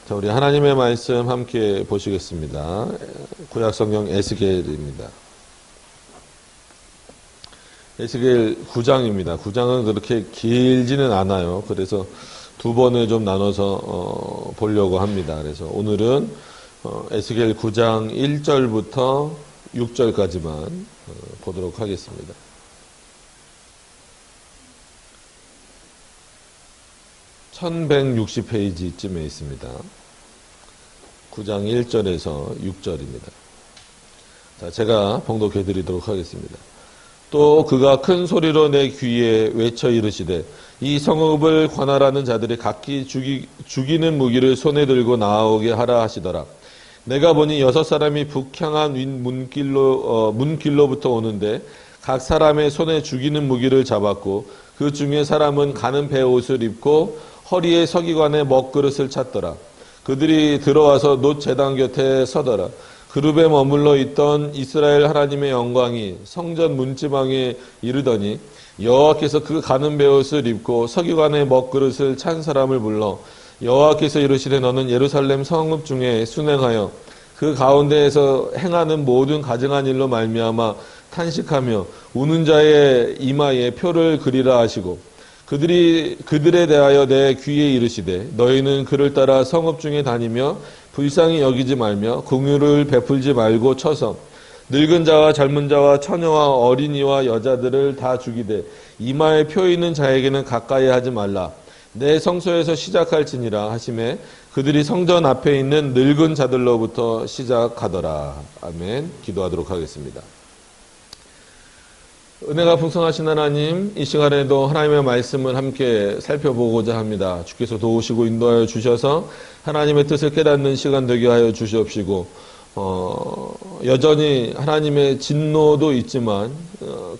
자, 우리 하나님의 말씀 함께 보시겠습니다. 구약성경 에스겔입니다. 에스겔 9장입니다. 9장은 그렇게 길지는 않아요. 그래서 두 번에 좀 나눠서 보려고 합니다. 그래서 오늘은 에스겔 9장 1절부터 6절까지만 보도록 하겠습니다. (1160페이지쯤에) 있습니다. 9장 1절에서 6절입니다. 자, 제가 봉독해 드리도록 하겠습니다. 또 그가 큰 소리로 내 귀에 외쳐 이르시되 이 성읍을 관할하는 자들이 각기 죽이는 무기를 손에 들고 나오게 하라 하시더라. 내가 보니 6사람이 북향한 문길로부터 오는데 각 사람의 손에 죽이는 무기를 잡았고 그 중에 사람은 가는 베옷을 입고 허리에 서기관의 먹그릇을 찼더라. 그들이 들어와서 놋 제단 곁에 서더라. 그룹에 머물러 있던 이스라엘 하나님의 영광이 성전 문지방에 이르더니 여호와께서 그 가는 베옷을 입고 서기관의 먹그릇을 찬 사람을 불러 여호와께서 이르시되 너는 예루살렘 성읍 중에 순행하여 그 가운데에서 행하는 모든 가증한 일로 말미암아 탄식하며 우는 자의 이마에 표를 그리라 하시고 그들에 대하여 내 귀에 이르시되 너희는 그를 따라 성읍 중에 다니며 불쌍히 여기지 말며 긍휼을 베풀지 말고 쳐서 늙은 자와 젊은 자와 처녀와 어린이와 여자들을 다 죽이되 이마에 표 있는 자에게는 가까이 하지 말라. 내 성소에서 시작할지니라 하시매 그들이 성전 앞에 있는 늙은 자들로부터 시작하더라. 아멘. 기도하도록 하겠습니다. 은혜가 풍성하신 하나님, 이 시간에도 하나님의 말씀을 함께 살펴보고자 합니다. 주께서 도우시고 인도하여 주셔서 하나님의 뜻을 깨닫는 시간 되게 하여 주시옵시고 여전히 하나님의 진노도 있지만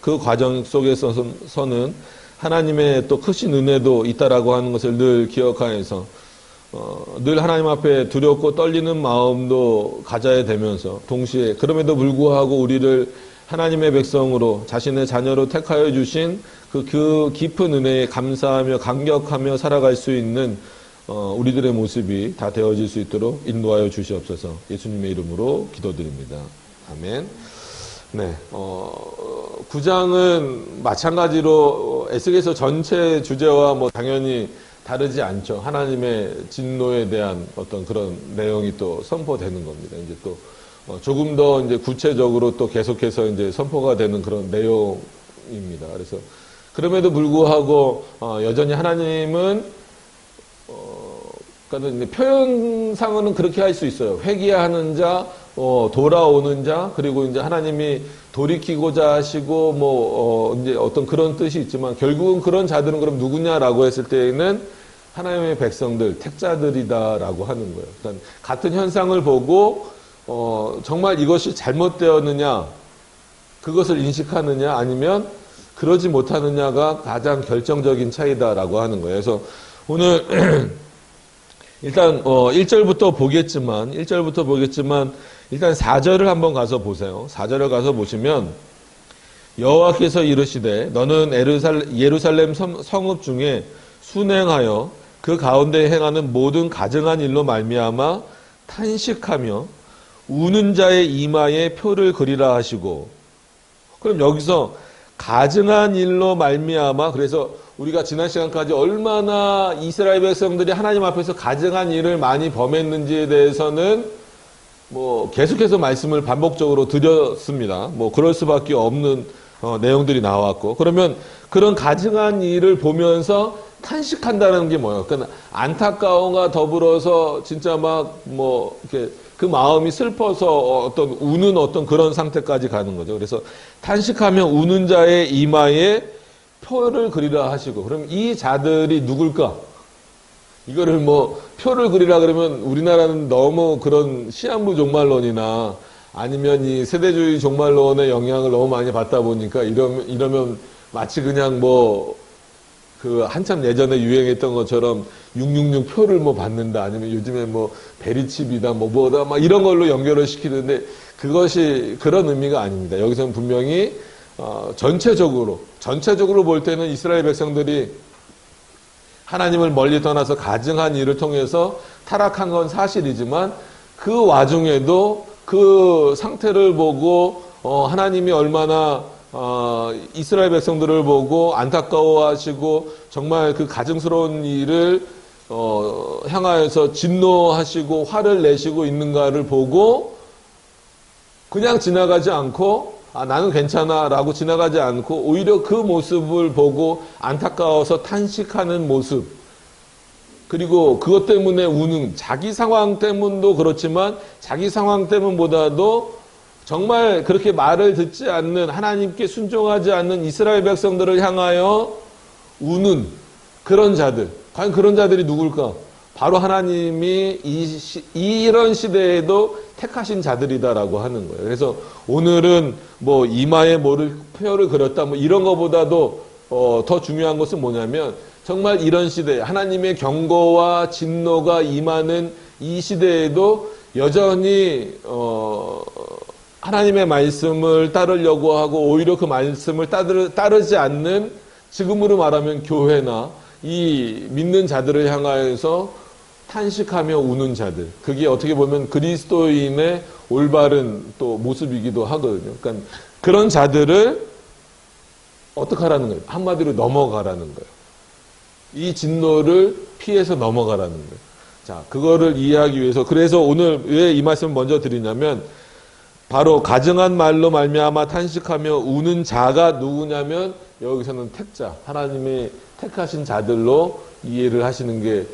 그 과정 속에서는 하나님의 또 크신 은혜도 있다라고 하는 것을 늘 기억하여서 늘 하나님 앞에 두렵고 떨리는 마음도 가져야 되면서 동시에 그럼에도 불구하고 우리를 하나님의 백성으로 자신의 자녀로 택하여 주신 그 깊은 은혜에 감사하며 감격하며 살아갈 수 있는 우리들의 모습이 다 되어질 수 있도록 인도하여 주시옵소서. 예수님의 이름으로 기도드립니다. 아멘. 네, 9장은 마찬가지로 에스겔서 전체 주제와 당연히 다르지 않죠. 하나님의 진노에 대한 어떤 그런 내용이 또 선포되는 겁니다. 이제 또 조금 더 이제 구체적으로 또 계속해서 이제 선포가 되는 그런 내용입니다. 그래서 그럼에도 불구하고 여전히 하나님은 그러니까 이제 표현상으로는 그렇게 할 수 있어요. 회개하는 자, 돌아오는 자, 그리고 이제 하나님이 돌이키고자 하시고 이제 어떤 그런 뜻이 있지만 결국은 그런 자들은 그럼 누구냐라고 했을 때에는 하나님의 백성들, 택자들이다라고 하는 거예요. 그러니까 같은 현상을 보고 정말 이것이 잘못되었느냐, 그것을 인식하느냐, 아니면 그러지 못하느냐가 가장 결정적인 차이다라고 하는 거예요. 그래서 오늘 일단 1절부터 보겠지만 일단 4절을 한번 가서 보세요. 4절을 가서 보시면 여호와께서 이르시되 너는 예루살렘 성읍 중에 순행하여 그 가운데 행하는 모든 가증한 일로 말미암아 탄식하며 우는 자의 이마에 표를 그리라 하시고, 그럼 여기서 가증한 일로 말미암아, 그래서 우리가 지난 시간까지 얼마나 이스라엘 백성들이 하나님 앞에서 가증한 일을 많이 범했는지에 대해서는 계속해서 말씀을 반복적으로 드렸습니다. 그럴 수밖에 없는 내용들이 나왔고, 그러면 그런 가증한 일을 보면서 탄식한다는 게 뭐예요? 그러니까 안타까움과 더불어서 진짜 이렇게 그 마음이 슬퍼서 우는 그런 상태까지 가는 거죠. 그래서 탄식하며 우는 자의 이마에 표를 그리라 하시고, 그럼 이 자들이 누굴까? 이거를 표를 그리라 그러면 우리나라는 너무 그런 시한부 종말론이나 아니면 이 세대주의 종말론의 영향을 너무 많이 받다 보니까 이러면 마치 그냥 한참 예전에 유행했던 것처럼 666 표를 받는다, 아니면 요즘에 베리칩이다, 뭐다, 이런 걸로 연결을 시키는데 그것이 그런 의미가 아닙니다. 여기서는 분명히, 전체적으로 볼 때는 이스라엘 백성들이 하나님을 멀리 떠나서 가증한 일을 통해서 타락한 건 사실이지만 그 와중에도 그 상태를 보고 하나님이 얼마나 이스라엘 백성들을 보고 안타까워하시고 정말 그 가증스러운 일을 향하여서 진노하시고 화를 내시고 있는가를 보고 그냥 지나가지 않고 나는 괜찮아 라고 지나가지 않고 오히려 그 모습을 보고 안타까워서 탄식하는 모습, 그리고 그것 때문에 우는 자기 상황 때문도 그렇지만 자기 상황 때문보다도 정말 그렇게 말을 듣지 않는, 하나님께 순종하지 않는 이스라엘 백성들을 향하여 우는 그런 자들, 과연 그런 자들이 누굴까? 바로 하나님이 이런 시대에도 택하신 자들이다라고 하는 거예요. 그래서 오늘은 뭐 이마에 표를 그렸다 뭐 이런 것보다도 더 중요한 것은 뭐냐면 정말 이런 시대, 하나님의 경고와 진노가 임하는 이 시대에도 여전히 하나님의 말씀을 따르려고 하고 오히려 그 말씀을 따르지 않는, 지금으로 말하면 교회나 이 믿는 자들을 향하여서 탄식하며 우는 자들, 그게 어떻게 보면 그리스도인의 올바른 또 모습이기도 하거든요. 그러니까 그런 자들을 어떻게 하라는 거예요? 한마디로 넘어가라는 거예요. 이 진노를 피해서 넘어가라는 거예요. 자, 그거를 이해하기 위해서, 그래서 오늘 왜 이 말씀을 먼저 드리냐면 바로 가증한 말로 말미암아 탄식하며 우는 자가 누구냐면 여기서는 택자, 하나님의 택하신 자들로 이해를 하시는 게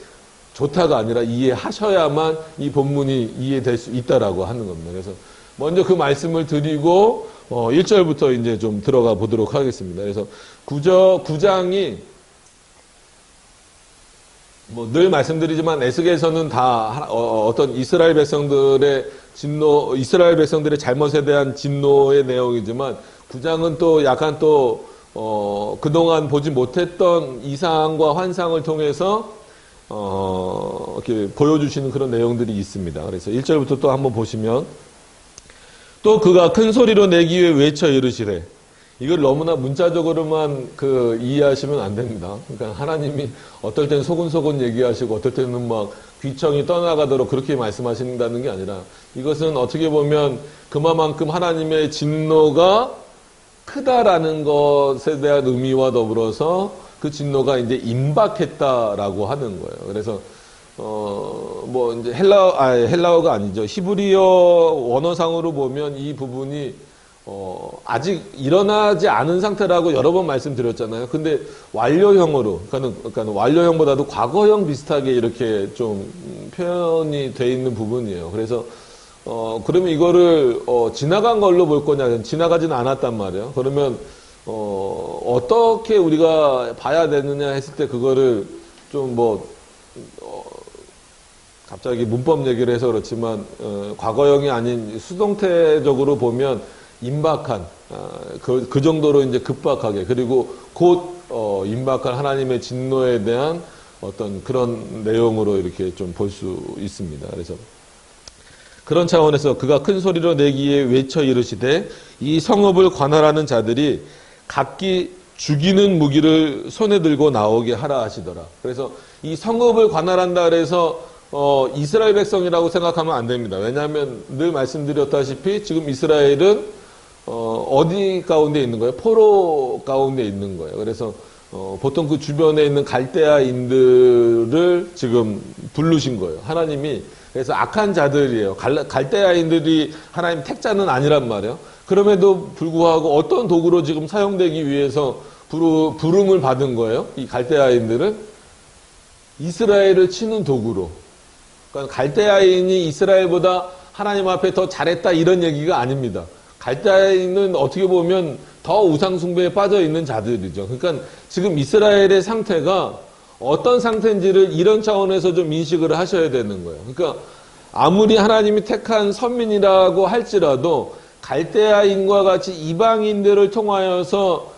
좋다가 아니라 이해하셔야만 이 본문이 이해될 수 있다라고 하는 겁니다. 그래서 먼저 그 말씀을 드리고 1절부터 이제 좀 들어가 보도록 하겠습니다. 그래서 9장이 뭐 늘 말씀드리지만 에스겔서는 다 어떤 이스라엘 백성들의 진노, 이스라엘 백성들의 잘못에 대한 진노의 내용이지만 9장은 또 약간 또 그동안 보지 못했던 이상과 환상을 통해서 이렇게 보여주시는 그런 내용들이 있습니다. 그래서 1절부터 또 한번 보시면, 또 그가 큰 소리로 내기 위해 외쳐 이르시되, 이걸 너무나 문자적으로만 이해하시면 안 됩니다. 그러니까 하나님이 어떨 때는 소곤소곤 얘기하시고 어떨 때는 막 귀청이 떠나가도록 그렇게 말씀하신다는 게 아니라, 이것은 어떻게 보면 그만큼 하나님의 진노가 크다라는 것에 대한 의미와 더불어서 그 진노가 이제 임박했다라고 하는 거예요. 그래서 뭐 이제 헬라어가 아니죠. 히브리어 원어상으로 보면 이 부분이 아직 일어나지 않은 상태라고 여러 번 말씀드렸잖아요. 근데 완료형으로, 그러니까 완료형보다도 과거형 비슷하게 이렇게 좀 표현이 돼 있는 부분이에요. 그래서 그러면 이거를 지나간 걸로 볼 거냐? 지나가지는 않았단 말이에요. 그러면 어떻게 우리가 봐야 되느냐 했을 때 그거를 좀 갑자기 문법 얘기를 해서 그렇지만 과거형이 아닌 수동태적으로 보면 임박한, 그 정도로 이제 급박하게, 그리고 곧 임박한 하나님의 진노에 대한 어떤 그런 내용으로 이렇게 좀 볼 수 있습니다. 그래서 그런 차원에서 그가 큰 소리로 내기에 외쳐 이르시되 이 성읍을 관할하는 자들이 각기 죽이는 무기를 손에 들고 나오게 하라 하시더라. 그래서 이 성읍을 관할한다 그래서 이스라엘 백성이라고 생각하면 안 됩니다. 왜냐하면 늘 말씀드렸다시피 지금 이스라엘은 어디 가운데 있는 거예요? 포로 가운데 있는 거예요. 그래서 보통 그 주변에 있는 갈대아인들을 지금 부르신 거예요. 하나님이. 그래서 악한 자들이에요. 갈대아인들이 하나님 택자는 아니란 말이에요. 그럼에도 불구하고 어떤 도구로 지금 사용되기 위해서 부름을 받은 거예요. 이 갈대아인들은 이스라엘을 치는 도구로. 그러니까 갈대아인이 이스라엘보다 하나님 앞에 더 잘했다 이런 얘기가 아닙니다. 갈대아인은 어떻게 보면 더 우상숭배에 빠져 있는 자들이죠. 그러니까 지금 이스라엘의 상태가 어떤 상태인지를 이런 차원에서 좀 인식을 하셔야 되는 거예요. 그러니까 아무리 하나님이 택한 선민이라고 할지라도 갈대아인과 같이 이방인들을 통하여서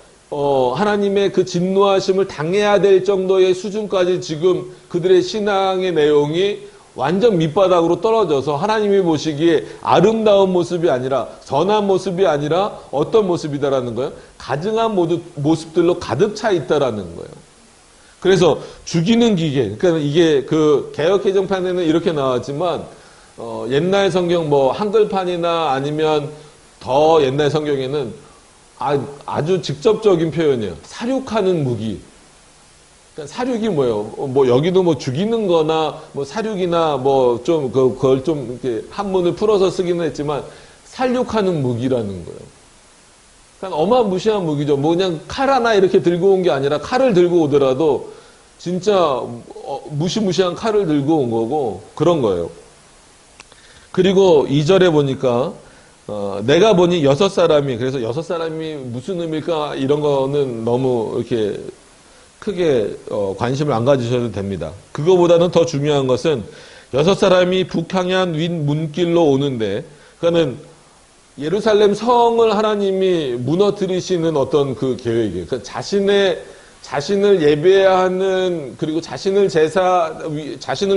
하나님의 그 진노하심을 당해야 될 정도의 수준까지 지금 그들의 신앙의 내용이 완전 밑바닥으로 떨어져서 하나님이 보시기에 아름다운 모습이 아니라, 선한 모습이 아니라 어떤 모습이다라는 거예요? 가증한 모습들로 가득 차 있다라는 거예요. 그래서 죽이는 기계, 그러니까 이게 그 개역개정판에는 이렇게 나왔지만 옛날 성경 뭐 한글판이나 아니면 더 옛날 성경에는 아주 직접적인 표현이에요. 사륙하는 무기. 그러니까 사륙이 뭐예요? 뭐 여기도 뭐 죽이는 거나 뭐 사륙이나 뭐 좀 그걸 좀 이렇게 한문을 풀어서 쓰기는 했지만 살육하는 무기라는 거예요. 그러니까 어마무시한 무기죠. 뭐 그냥 칼 하나 이렇게 들고 온 게 아니라 칼을 들고 오더라도 진짜 무시무시한 칼을 들고 온 거고 그런 거예요. 그리고 2절에 보니까 내가 보니 6사람이, 그래서 6사람이 무슨 의미일까 이런 거는 너무 이렇게 크게 관심을 안 가지셔도 됩니다. 그거보다는 더 중요한 것은 6사람이 북향한 윗문길로 오는데, 그러니까는 예루살렘 성을 하나님이 무너뜨리시는 어떤 그 계획이에요. 그러니까 자신을 예배하는, 그리고 자신을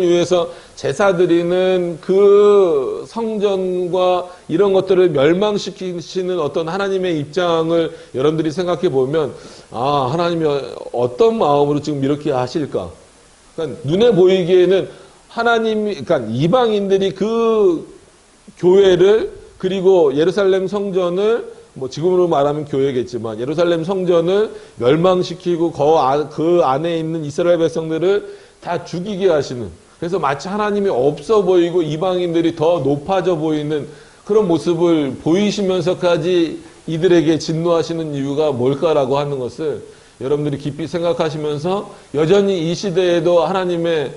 위해서 제사 드리는 그 성전과 이런 것들을 멸망시키시는 어떤 하나님의 입장을 여러분들이 생각해 보면, 하나님이 어떤 마음으로 지금 이렇게 하실까? 그러니까 눈에 보이기에는 그러니까 이방인들이 그 교회를, 그리고 예루살렘 성전을, 뭐 지금으로 말하면 교회겠지만 예루살렘 성전을 멸망시키고 그 안에 있는 이스라엘 백성들을 다 죽이게 하시는, 그래서 마치 하나님이 없어 보이고 이방인들이 더 높아져 보이는 그런 모습을 보이시면서까지 이들에게 진노하시는 이유가 뭘까라고 하는 것을 여러분들이 깊이 생각하시면서, 여전히 이 시대에도 하나님의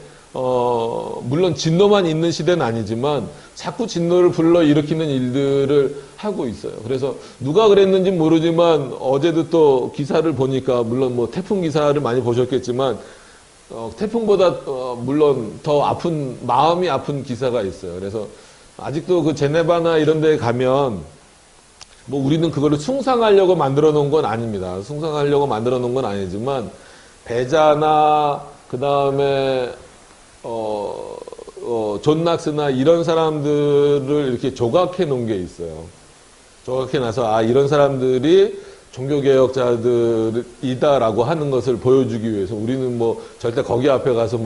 물론 진노만 있는 시대는 아니지만 자꾸 진노를 불러 일으키는 일들을 하고 있어요. 그래서 누가 그랬는지 모르지만 어제도 또 기사를 보니까, 물론 뭐 태풍 기사를 많이 보셨겠지만 태풍보다 물론 더 마음이 아픈 기사가 있어요. 그래서 아직도 그 제네바나 이런 데 가면 뭐 우리는 그거를 숭상하려고 만들어 놓은 건 아닙니다. 숭상하려고 만들어 놓은 건 아니지만 배자나 그 다음에 존 낙스나 이런 사람들을 이렇게 조각해 놓은 게 있어요. 조각해 놔서 이런 사람들이 종교개혁자들이다라고 하는 것을 보여주기 위해서 우리는 뭐 절대 거기 앞에 가서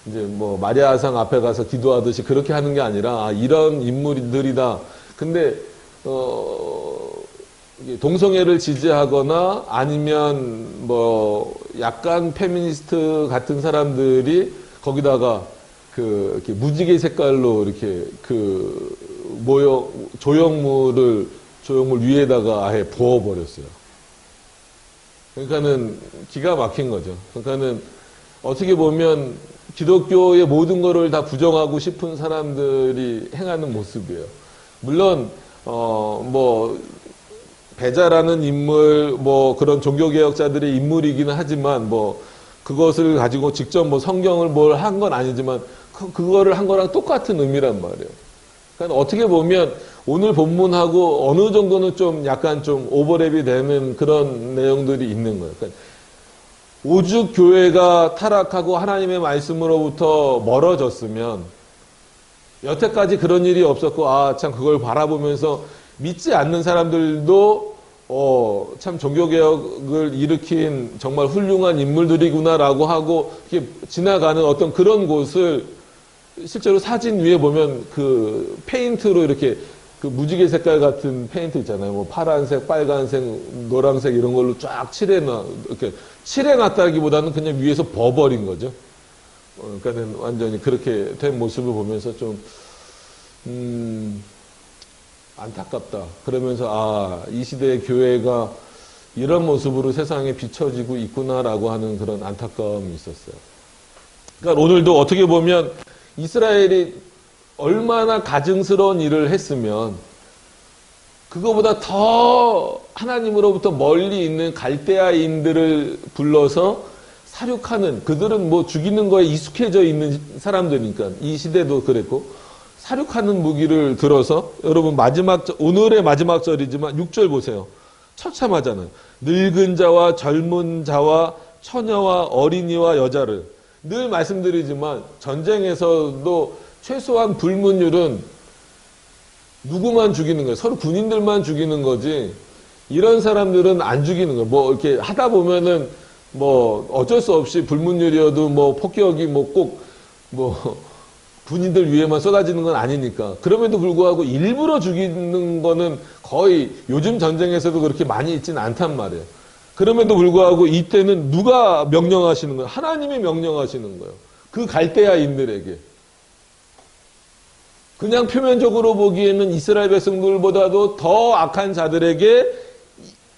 이제 마리아상 앞에 가서 기도하듯이 그렇게 하는 게 아니라 이런 인물들이다. 근데 동성애를 지지하거나 아니면 뭐 약간 페미니스트 같은 사람들이 거기다가 이렇게 무지개 색깔로 이렇게 조형물 위에다가 아예 부어버렸어요. 그러니까는 기가 막힌 거죠. 그러니까는 어떻게 보면 기독교의 모든 거를 다 부정하고 싶은 사람들이 행하는 모습이에요. 물론, 배자라는 인물, 그런 종교개혁자들의 인물이기는 하지만, 그것을 가지고 직접 성경을 뭘 한 건 아니지만, 그거를 한 거랑 똑같은 의미란 말이에요. 그러니까 어떻게 보면 오늘 본문하고 어느 정도는 좀 약간 좀 오버랩이 되는 그런 내용들이 있는 거예요. 그러니까 오죽 교회가 타락하고 하나님의 말씀으로부터 멀어졌으면 여태까지 그런 일이 없었고, 참 그걸 바라보면서 믿지 않는 사람들도 참 종교개혁을 일으킨 정말 훌륭한 인물들이구나라고 하고 이렇게 지나가는 어떤 그런 곳을 실제로 사진 위에 보면 그 페인트로 이렇게 그 무지개 색깔 같은 페인트 있잖아요. 파란색, 빨간색, 노란색 이런 걸로 쫙 이렇게 칠해놨다기보다는 그냥 위에서 버버린 거죠. 그러니까는 완전히 그렇게 된 모습을 보면서 좀, 안타깝다. 그러면서, 이 시대의 교회가 이런 모습으로 세상에 비춰지고 있구나라고 하는 그런 안타까움이 있었어요. 그러니까 오늘도 어떻게 보면 이스라엘이 얼마나 가증스러운 일을 했으면 그거보다 더 하나님으로부터 멀리 있는 갈대아인들을 불러서 사륙하는, 그들은 죽이는 거에 익숙해져 있는 사람들이니까 이 시대도 그랬고, 사륙하는 무기를 들어서, 여러분 오늘의 마지막 절이지만 6절 보세요. 처참하잖아요. 늙은 자와 젊은 자와 처녀와 어린이와 여자를, 늘 말씀드리지만 전쟁에서도 최소한 불문율은 누구만 죽이는 거예요? 서로 군인들만 죽이는 거지 이런 사람들은 안 죽이는 거예요. 이렇게 하다 보면은 뭐 어쩔 수 없이 불문율이어도 뭐 폭격이 뭐 꼭 뭐 군인들 위에만 쏟아지는 건 아니니까. 그럼에도 불구하고 일부러 죽이는 거는 거의 요즘 전쟁에서도 그렇게 많이 있지는 않단 말이에요. 그럼에도 불구하고 이때는 누가 명령하시는 거예요? 하나님이 명령하시는 거예요. 그 갈대아인들에게. 그냥 표면적으로 보기에는 이스라엘 백성들보다도 더 악한 자들에게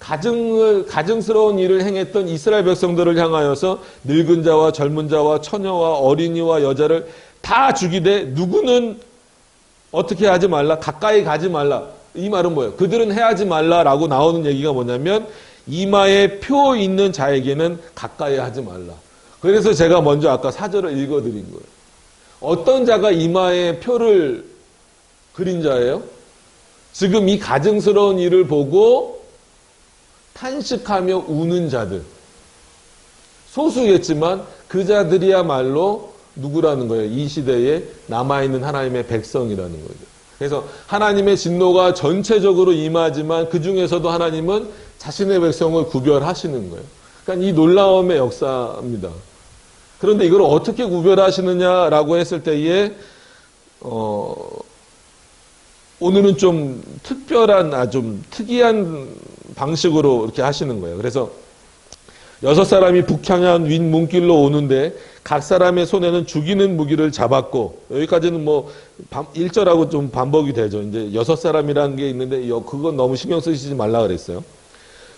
가증스러운 일을 행했던 이스라엘 백성들을 향하여서 늙은 자와 젊은 자와 처녀와 어린이와 여자를 다 죽이되 누구는 어떻게 하지 말라? 가까이 가지 말라. 이 말은 뭐예요? 그들은 해하지 말라라고 나오는 얘기가 뭐냐면 이마에 표 있는 자에게는 가까이 하지 말라. 그래서 제가 먼저 아까 사절을 읽어드린 거예요. 어떤 자가 이마에 표를 그린 자예요? 지금 이 가증스러운 일을 보고 탄식하며 우는 자들. 소수겠지만 그 자들이야말로 누구라는 거예요? 이 시대에 남아있는 하나님의 백성이라는 거죠. 그래서 하나님의 진노가 전체적으로 임하지만 그 중에서도 하나님은 자신의 백성을 구별하시는 거예요. 그러니까 이 놀라움의 역사입니다. 그런데 이걸 어떻게 구별하시느냐라고 했을 때에 오늘은 좀 특별한, 좀 특이한 방식으로 이렇게 하시는 거예요. 그래서 6사람이 북향한 윗문길로 오는데 각 사람의 손에는 죽이는 무기를 잡았고, 여기까지는 뭐 1절하고 좀 반복이 되죠. 이제 6사람이라는 게 있는데 그건 너무 신경 쓰시지 말라 그랬어요.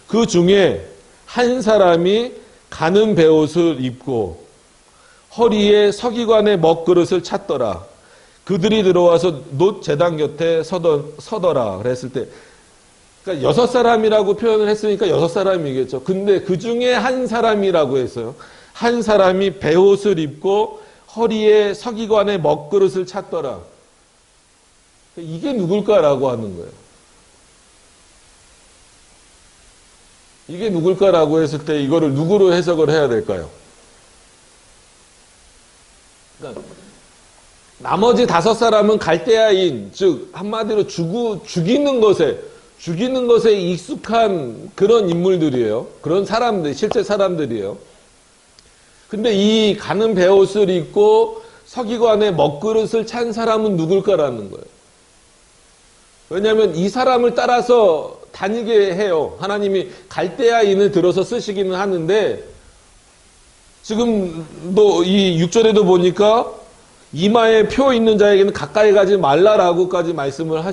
그 중에 한 사람이 가는 베옷을 입고 허리에 서기관의 먹그릇을 찼더라. 그들이 들어와서 놋 제단 곁에 서더라. 그랬을 때, 그러니까 6사람이라고 표현을 했으니까 6사람이겠죠. 근데 그 중에 한 사람이라고 했어요. 한 사람이 베옷을 입고 허리에 서기관의 먹그릇을 찼더라. 이게 누굴까라고 하는 거예요. 이게 누굴까라고 했을 때 이거를 누구로 해석을 해야 될까요? 그러니까 나머지 5사람은 갈대아인, 즉 한마디로 죽이는 것에 익숙한 그런 인물들이에요. 그런 사람들, 실제 사람들이에요. 근데 이 가는 베옷을 입고 서기관의 먹그릇을 찬 사람은 누굴까라는 거예요. 왜냐하면 이 사람을 따라서 다니게 해요. 하나님이 갈대아인을 들어서 쓰시기는 하는데, 지금도 이 6절에도 보니까 이마에 표 있는 자에게는 가까이 가지 말라라고까지 말씀을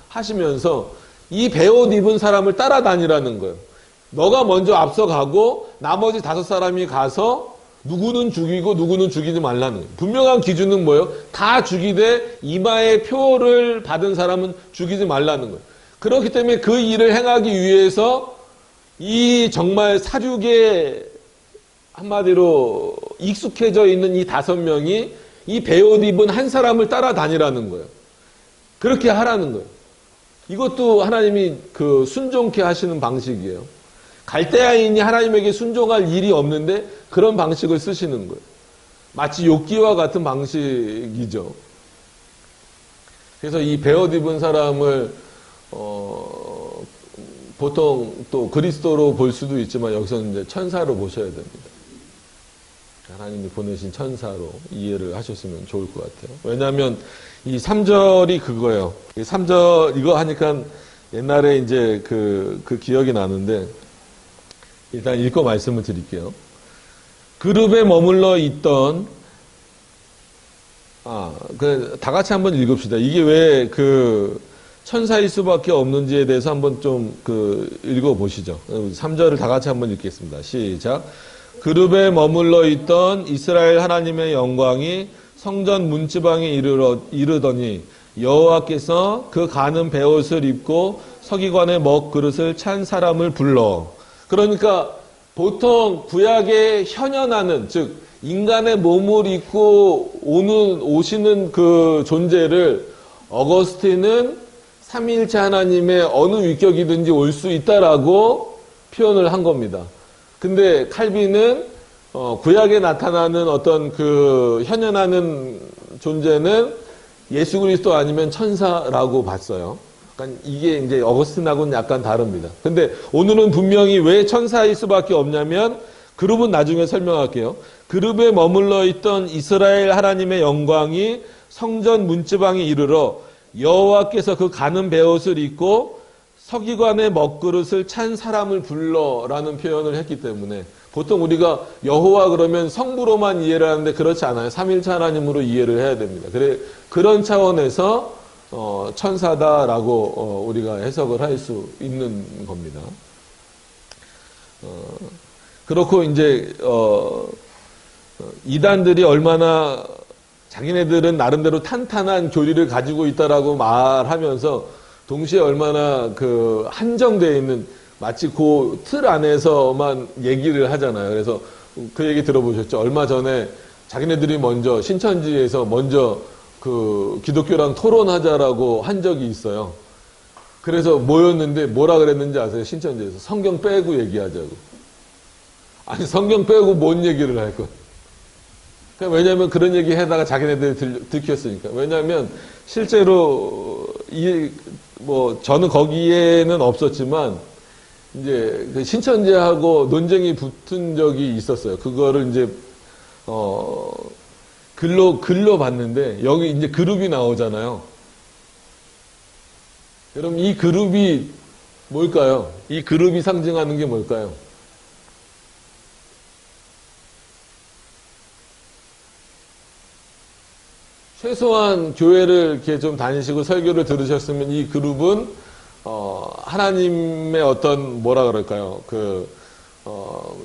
하시면서 이 베옷 입은 사람을 따라다니라는 거예요. 너가 먼저 앞서가고 나머지 5사람이 가서 누구는 죽이고 누구는 죽이지 말라는 거예요. 분명한 기준은 뭐예요? 다 죽이되 이마에 표를 받은 사람은 죽이지 말라는 거예요. 그렇기 때문에 그 일을 행하기 위해서 이 정말 사륙에 한마디로 익숙해져 있는 이 5명이 이 베옷 입은 한 사람을 따라다니라는 거예요. 그렇게 하라는 거예요. 이것도 하나님이 순종케 하시는 방식이에요. 갈대아인이 하나님에게 순종할 일이 없는데 그런 방식을 쓰시는 거예요. 마치 욥기와 같은 방식이죠. 그래서 이 베옷 입은 사람을 보통 또 그리스도로 볼 수도 있지만 여기서는 이제 천사로 보셔야 됩니다. 하나님이 보내신 천사로 이해를 하셨으면 좋을 것 같아요. 왜냐하면 이 3절이 그거예요. 3절 이거 하니까 옛날에 이제 그 기억이 나는데 일단 읽고 말씀을 드릴게요. 그룹에 머물러 있던 다 같이 한번 읽읍시다. 이게 왜 천사일 수밖에 없는지에 대해서 한번 좀 읽어보시죠. 3절을 다 같이 한번 읽겠습니다. 시작. 그룹에 머물러 있던 이스라엘 하나님의 영광이 성전 문지방에 이르더니 여호와께서 그 가는 베옷을 입고 서기관의 먹그릇을 찬 사람을 불러. 그러니까 보통 구약에 현현하는, 즉 인간의 몸을 입고 오시는 그 존재를 어거스틴은 삼위일체 하나님의 어느 위격이든지 올 수 있다라고 표현을 한 겁니다. 근데 칼빈은 구약에 나타나는 어떤 현현하는 존재는 예수 그리스도 아니면 천사라고 봤어요. 그러니까 이게 이제 어거스틴하고는 약간 다릅니다. 근데 오늘은 분명히 왜 천사일 수밖에 없냐면 그룹은 나중에 설명할게요. 그룹에 머물러 있던 이스라엘 하나님의 영광이 성전 문지방에 이르러 여호와께서 그 가는 베옷을 입고 서기관의 먹그릇을 찬 사람을 불러라는 표현을 했기 때문에 보통 우리가 여호와 그러면 성부로만 이해를 하는데 그렇지 않아요. 삼일차 하나님으로 이해를 해야 됩니다. 그런 차원에서 천사다라고 우리가 해석을 할 수 있는 겁니다. 그렇고 이제 이단들이 얼마나 자기네들은 나름대로 탄탄한 교리를 가지고 있다라고 말하면서 동시에 얼마나 그 한정되어 있는 마치 그 틀 안에서만 얘기를 하잖아요. 그래서 그 얘기 들어보셨죠? 얼마 전에 자기네들이 먼저 신천지에서 먼저 그 기독교랑 토론하자라고 한 적이 있어요. 그래서 모였는데 뭐라 그랬는지 아세요? 신천지에서 성경 빼고 얘기하자고. 아니 성경 빼고 뭔 얘기를 할 거? 그러니까 왜냐하면 그런 얘기 해다가 자기네들이 들켰으니까. 왜냐하면 실제로 저는 거기에는 없었지만 이제 그 신천지하고 논쟁이 붙은 적이 있었어요. 그거를 이제 글로 봤는데 여기 이제 그룹이 나오잖아요. 여러분 이 그룹이 뭘까요? 이 그룹이 상징하는 게 뭘까요? 최소한 교회를 이렇게 좀 다니시고 설교를 들으셨으면 이 그룹은 하나님의 어떤 뭐라 그럴까요?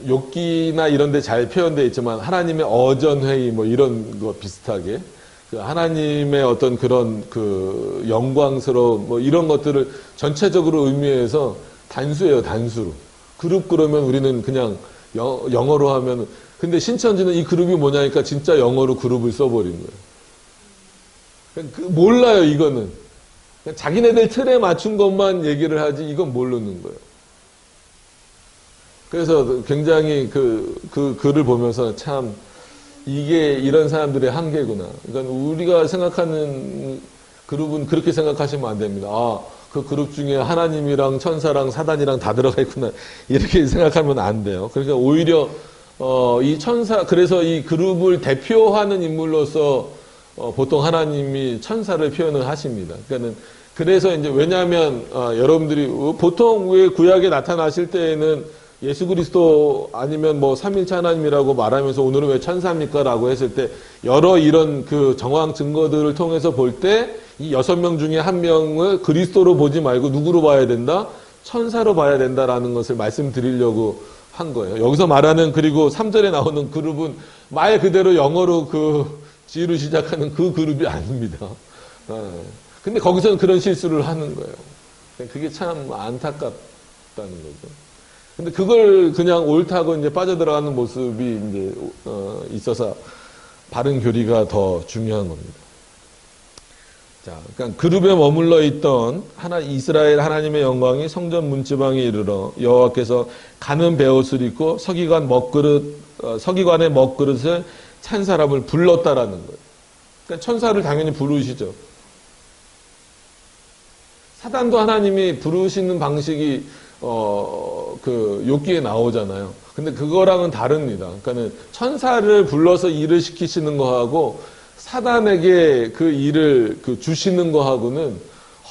욥기나 이런 데 잘 표현되어 있지만 하나님의 어전회의 뭐 이런 거 비슷하게 그 하나님의 어떤 그런 그 영광스러운 뭐 이런 것들을 전체적으로 의미해서 단수예요, 단수로. 그룹 그러면 우리는 그냥 영어로 하면 근데 신천지는 이 그룹이 뭐냐니까 진짜 영어로 그룹을 써버린 거예요. 몰라요, 이거는. 자기네들 틀에 맞춘 것만 얘기를 하지, 이건 모르는 거예요. 그래서 굉장히 그 글을 보면서 참, 이게 이런 사람들의 한계구나. 그러니까 우리가 생각하는 그룹은 그렇게 생각하시면 안 됩니다. 아, 그 그룹 중에 하나님이랑 천사랑 사단이랑 다 들어가 있구나. 이렇게 생각하면 안 돼요. 그러니까 오히려, 그래서 이 그룹을 대표하는 인물로서 보통 하나님이 천사를 표현을 하십니다. 그래서 이제 왜냐하면 여러분들이 보통 왜 구약에 나타나실 때에는 예수 그리스도 아니면 뭐 삼일차 하나님이라고 말하면서 오늘은 왜 천사입니까라고 했을 때 여러 이런 그 정황 증거들을 통해서 볼 때 이 6명 중에 한 명을 그리스도로 보지 말고 누구로 봐야 된다? 천사로 봐야 된다라는 것을 말씀드리려고 한 거예요. 여기서 말하는 그리고 3절에 나오는 그룹은 말 그대로 영어로 G로 시작하는 그 그룹이 아닙니다. 근데 거기서는 그런 실수를 하는 거예요. 그게 참 안타깝다는 거죠. 근데 그걸 그냥 옳다고 이제 빠져들어가는 모습이 이제, 있어서 바른 교리가 더 중요한 겁니다. 자, 그러니까 그룹에 머물러 있던 이스라엘 하나님의 영광이 성전 문지방에 이르러 여호와께서 가는 베옷을 입고 서기관의 먹그릇을 찬 사람을 불렀다라는 거예요. 그러니까 천사를 당연히 부르시죠. 사단도 하나님이 부르시는 방식이 욥기에 나오잖아요. 근데 그거랑은 다릅니다. 그러니까는 천사를 불러서 일을 시키시는 거하고 사단에게 그 일을 주시는 거하고는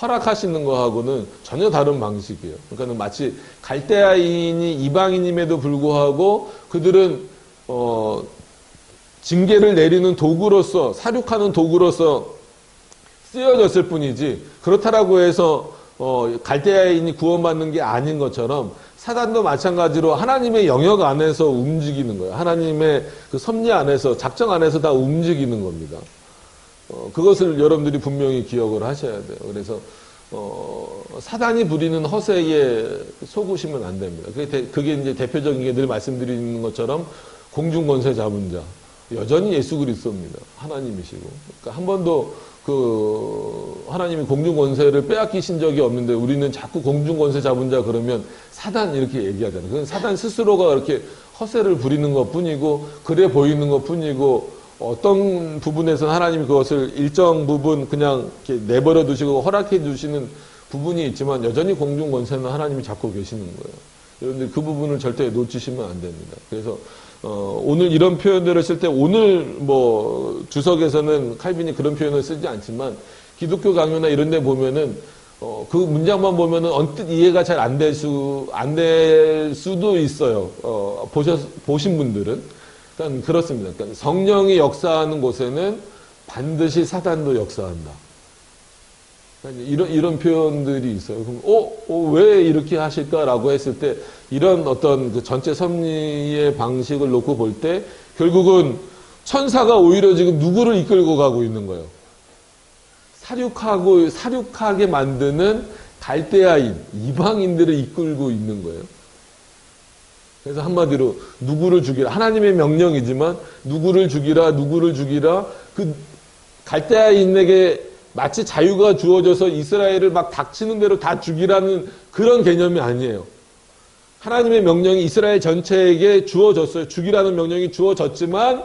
허락하시는 거하고는 전혀 다른 방식이에요. 그러니까는 마치 갈대아인이 이방인임에도 불구하고 그들은 징계를 내리는 도구로서 사륙하는 도구로서 쓰여졌을 뿐이지 그렇다라고 해서 갈대아인이 구원받는 게 아닌 것처럼 사단도 마찬가지로 하나님의 영역 안에서 움직이는 거예요. 하나님의 그 섭리 안에서 작정 안에서 다 움직이는 겁니다. 그것을 여러분들이 분명히 기억을 하셔야 돼요. 그래서 사단이 부리는 허세에 속으시면 안 됩니다. 그게 이제 대표적인 게 늘 말씀드리는 것처럼 공중권세 잡은 자 여전히 예수 그리스도입니다. 하나님이시고 그러니까 한 번도 하나님이 공중권세를 빼앗기신 적이 없는데 우리는 자꾸 공중권세 잡은 자 그러면 사단 이렇게 얘기하잖아요. 그건 사단 스스로가 이렇게 허세를 부리는 것 뿐이고 그래 보이는 것 뿐이고 어떤 부분에서는 하나님이 그것을 일정 부분 그냥 이렇게 내버려 두시고 허락해 주시는 부분이 있지만 여전히 공중권세는 하나님이 잡고 계시는 거예요. 여러분들 그 부분을 절대 놓치시면 안 됩니다. 그래서 오늘 이런 표현들을 쓸 때 오늘 뭐 주석에서는 칼빈이 그런 표현을 쓰지 않지만 기독교 강요나 이런 데 보면은 그 문장만 보면은 언뜻 이해가 잘 안 될 수도 있어요. 보신 분들은. 그러니까 그렇습니다. 그러니까 성령이 역사하는 곳에는 반드시 사단도 역사한다. 그러니까 이런 표현들이 있어요. 그럼, 왜 이렇게 하실까라고 했을 때, 이런 어떤 그 전체 섭리의 방식을 놓고 볼 때, 결국은 천사가 오히려 지금 누구를 이끌고 가고 있는 거예요. 사륙하게 만드는 갈대아인, 이방인들을 이끌고 있는 거예요. 그래서 한마디로 누구를 죽이라. 하나님의 명령이지만 누구를 죽이라. 그 갈대아인에게 마치 자유가 주어져서 이스라엘을 막 닥치는 대로 다 죽이라는 그런 개념이 아니에요. 하나님의 명령이 이스라엘 전체에게 주어졌어요. 죽이라는 명령이 주어졌지만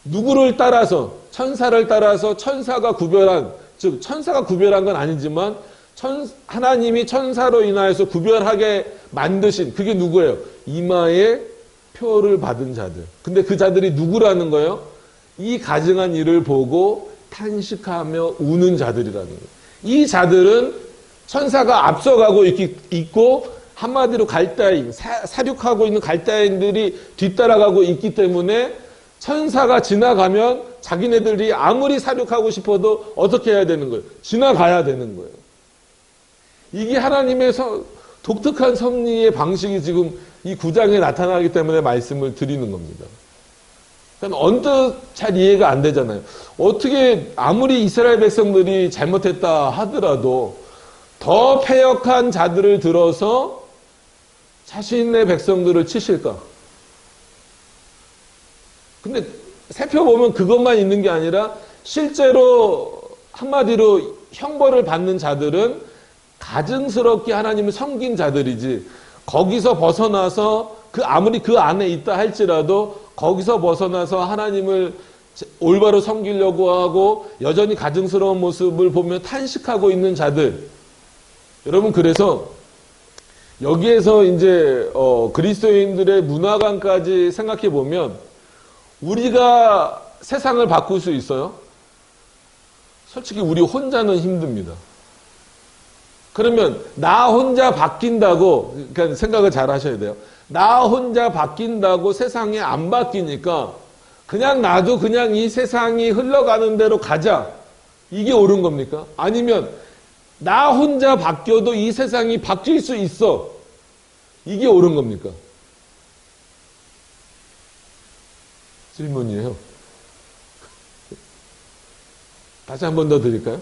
누구를 따라서, 천사를 따라서 천사가 구별한, 즉 천사가 구별한 건 아니지만 하나님이 천사로 인하여서 구별하게 만드신, 그게 누구예요? 이마에 표를 받은 자들. 근데 그 자들이 누구라는 거예요? 이 가증한 일을 보고 탄식하며 우는 자들이라는 거예요. 이 자들은 천사가 앞서가고 있고 한마디로 갈대아인, 사륙하고 있는 갈대아인들이 뒤따라가고 있기 때문에 천사가 지나가면 자기네들이 아무리 사륙하고 싶어도 어떻게 해야 되는 거예요? 지나가야 되는 거예요. 이게 하나님의 독특한 섭리의 방식이 지금 이 9장에 나타나기 때문에 말씀을 드리는 겁니다. 그러니까 언뜻 잘 이해가 안 되잖아요. 어떻게 아무리 이스라엘 백성들이 잘못했다 하더라도 더 패역한 자들을 들어서 자신의 백성들을 치실까? 근데 살펴보면 그것만 있는 게 아니라 실제로 한마디로 형벌을 받는 자들은 가증스럽게 하나님을 섬긴 자들이지, 거기서 벗어나서 아무리 그 안에 있다 할지라도 거기서 벗어나서 하나님을 올바로 섬기려고 하고 여전히 가증스러운 모습을 보며 탄식하고 있는 자들. 여러분, 그래서 여기에서 이제 그리스도인들의 문화관까지 생각해 보면 우리가 세상을 바꿀 수 있어요? 솔직히 우리 혼자는 힘듭니다. 그러면 나 혼자 바뀐다고, 그러니까 생각을 잘 하셔야 돼요. 나 혼자 바뀐다고 세상이 안 바뀌니까 그냥 나도 그냥 이 세상이 흘러가는 대로 가자. 이게 옳은 겁니까? 아니면 나 혼자 바뀌어도 이 세상이 바뀔 수 있어. 이게 옳은 겁니까? 질문이에요. 다시 한 번 더 드릴까요?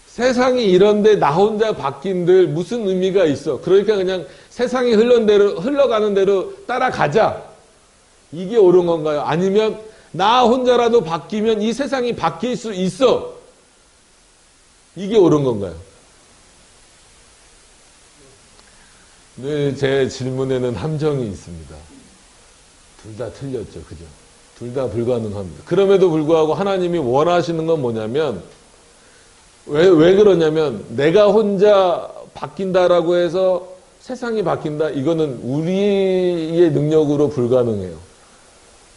세상이 이런데 나 혼자 바뀐들 무슨 의미가 있어? 그러니까 그냥 세상이 흘러가는 대로 따라가자. 이게 옳은 건가요? 아니면 나 혼자라도 바뀌면 이 세상이 바뀔 수 있어. 이게 옳은 건가요? 늘 제 질문에는 함정이 있습니다. 둘 다 틀렸죠. 그죠? 둘 다 불가능합니다. 그럼에도 불구하고 하나님이 원하시는 건 뭐냐면, 왜 그러냐면, 내가 혼자 바뀐다라고 해서 세상이 바뀐다? 이거는 우리의 능력으로 불가능해요.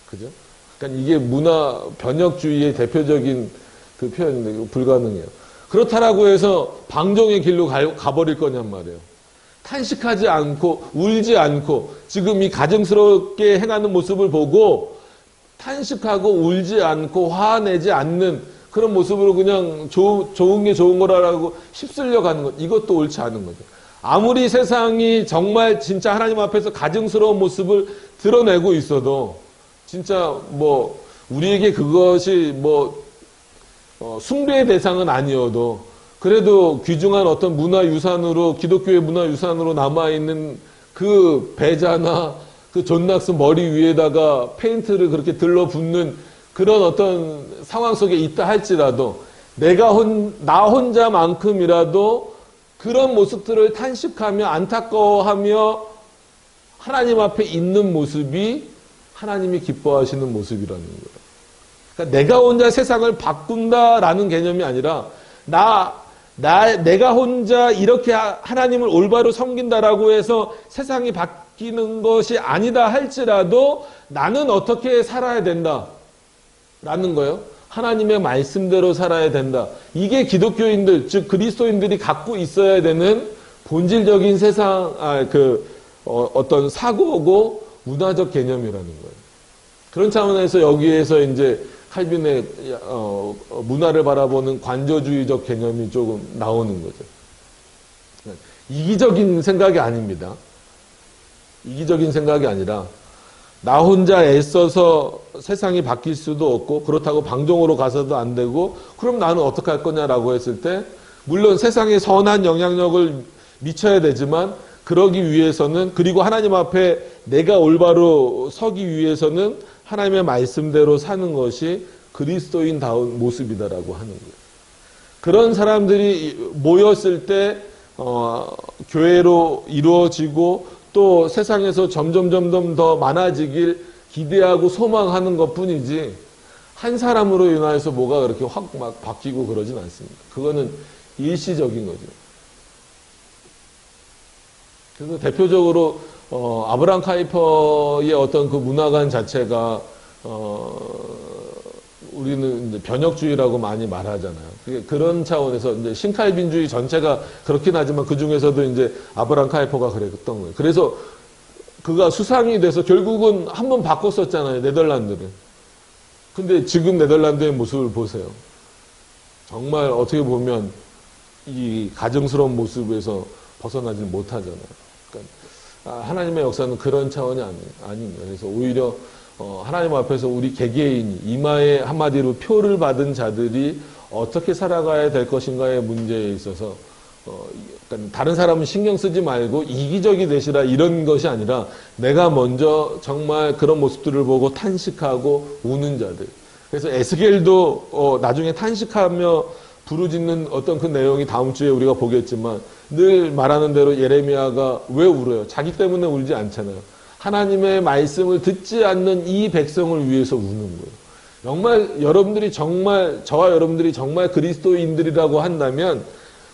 그죠? 그러니까 이게 문화 변혁주의의 대표적인 그 표현인데, 불가능해요. 그렇다라고 해서 방종의 길로 가버릴 거냔 말이에요. 탄식하지 않고, 울지 않고, 지금 이 가증스럽게 행하는 모습을 보고, 탄식하고 울지 않고, 화내지 않는 그런 모습으로 그냥 좋은 게 좋은 거라고 휩쓸려 가는 것. 이것도 옳지 않은 거죠. 아무리 세상이 정말 진짜 하나님 앞에서 가증스러운 모습을 드러내고 있어도, 진짜 우리에게 그것이 숭배의 대상은 아니어도, 그래도 귀중한 어떤 문화유산으로, 기독교의 문화유산으로 남아있는 그 배자나 그 존 낙스 머리 위에다가 페인트를 그렇게 들러붙는 그런 어떤 상황 속에 있다 할지라도 나 혼자만큼이라도 그런 모습들을 탄식하며 안타까워하며 하나님 앞에 있는 모습이 하나님이 기뻐하시는 모습이라는 거예요. 그러니까 내가 혼자 세상을 바꾼다라는 개념이 아니라 내가 혼자 이렇게 하나님을 올바로 섬긴다라고 해서 세상이 바뀌는 것이 아니다 할지라도 나는 어떻게 살아야 된다. 라는 거예요. 하나님의 말씀대로 살아야 된다. 이게 기독교인들, 즉 그리스도인들이 갖고 있어야 되는 본질적인 어떤 사고고 문화적 개념이라는 거예요. 그런 차원에서 여기에서 이제 칼빈의 문화를 바라보는 관조주의적 개념이 조금 나오는 거죠. 이기적인 생각이 아닙니다. 이기적인 생각이 아니라 나 혼자 애써서 세상이 바뀔 수도 없고 그렇다고 방종으로 가서도 안 되고 그럼 나는 어떻게 할 거냐라고 했을 때 물론 세상에 선한 영향력을 미쳐야 되지만 그러기 위해서는 그리고 하나님 앞에 내가 올바로 서기 위해서는 하나님의 말씀대로 사는 것이 그리스도인다운 모습이다라고 하는 거예요. 그런 사람들이 모였을 때 교회로 이루어지고 또 세상에서 점점 더 많아지길 기대하고 소망하는 것뿐이지 한 사람으로 인하여서 뭐가 그렇게 확 막 바뀌고 그러진 않습니다. 그거는 일시적인 거죠. 그래서 대표적으로 아브라함 카이퍼의 어떤 그 문화관 자체가 우리는 이제 변혁주의라고 많이 말하잖아요. 그런 차원에서 이제 신칼빈주의 전체가 그렇긴 하지만 그 중에서도 이제 아브라함 카이퍼가 그랬던 거예요. 그래서 그가 수상이 돼서 결국은 한번 바꿨었잖아요. 네덜란드를. 근데 지금 네덜란드의 모습을 보세요. 정말 어떻게 보면 이 가증스러운 모습에서 벗어나지 못하잖아요. 그러니까 하나님의 역사는 그런 차원이 아닙니다. 그래서 오히려 하나님 앞에서 우리 개개인이 이마에 한마디로 표를 받은 자들이 어떻게 살아가야 될 것인가의 문제에 있어서 그러니까 다른 사람은 신경 쓰지 말고 이기적이 되시라 이런 것이 아니라 내가 먼저 정말 그런 모습들을 보고 탄식하고 우는 자들. 그래서 에스겔도 나중에 탄식하며 부르짖는 어떤 그 내용이 다음 주에 우리가 보겠지만 늘 말하는 대로 예레미야가 왜 울어요? 자기 때문에 울지 않잖아요. 하나님의 말씀을 듣지 않는 이 백성을 위해서 우는 거예요. 정말 여러분들이 저와 여러분들이 정말 그리스도인들이라고 한다면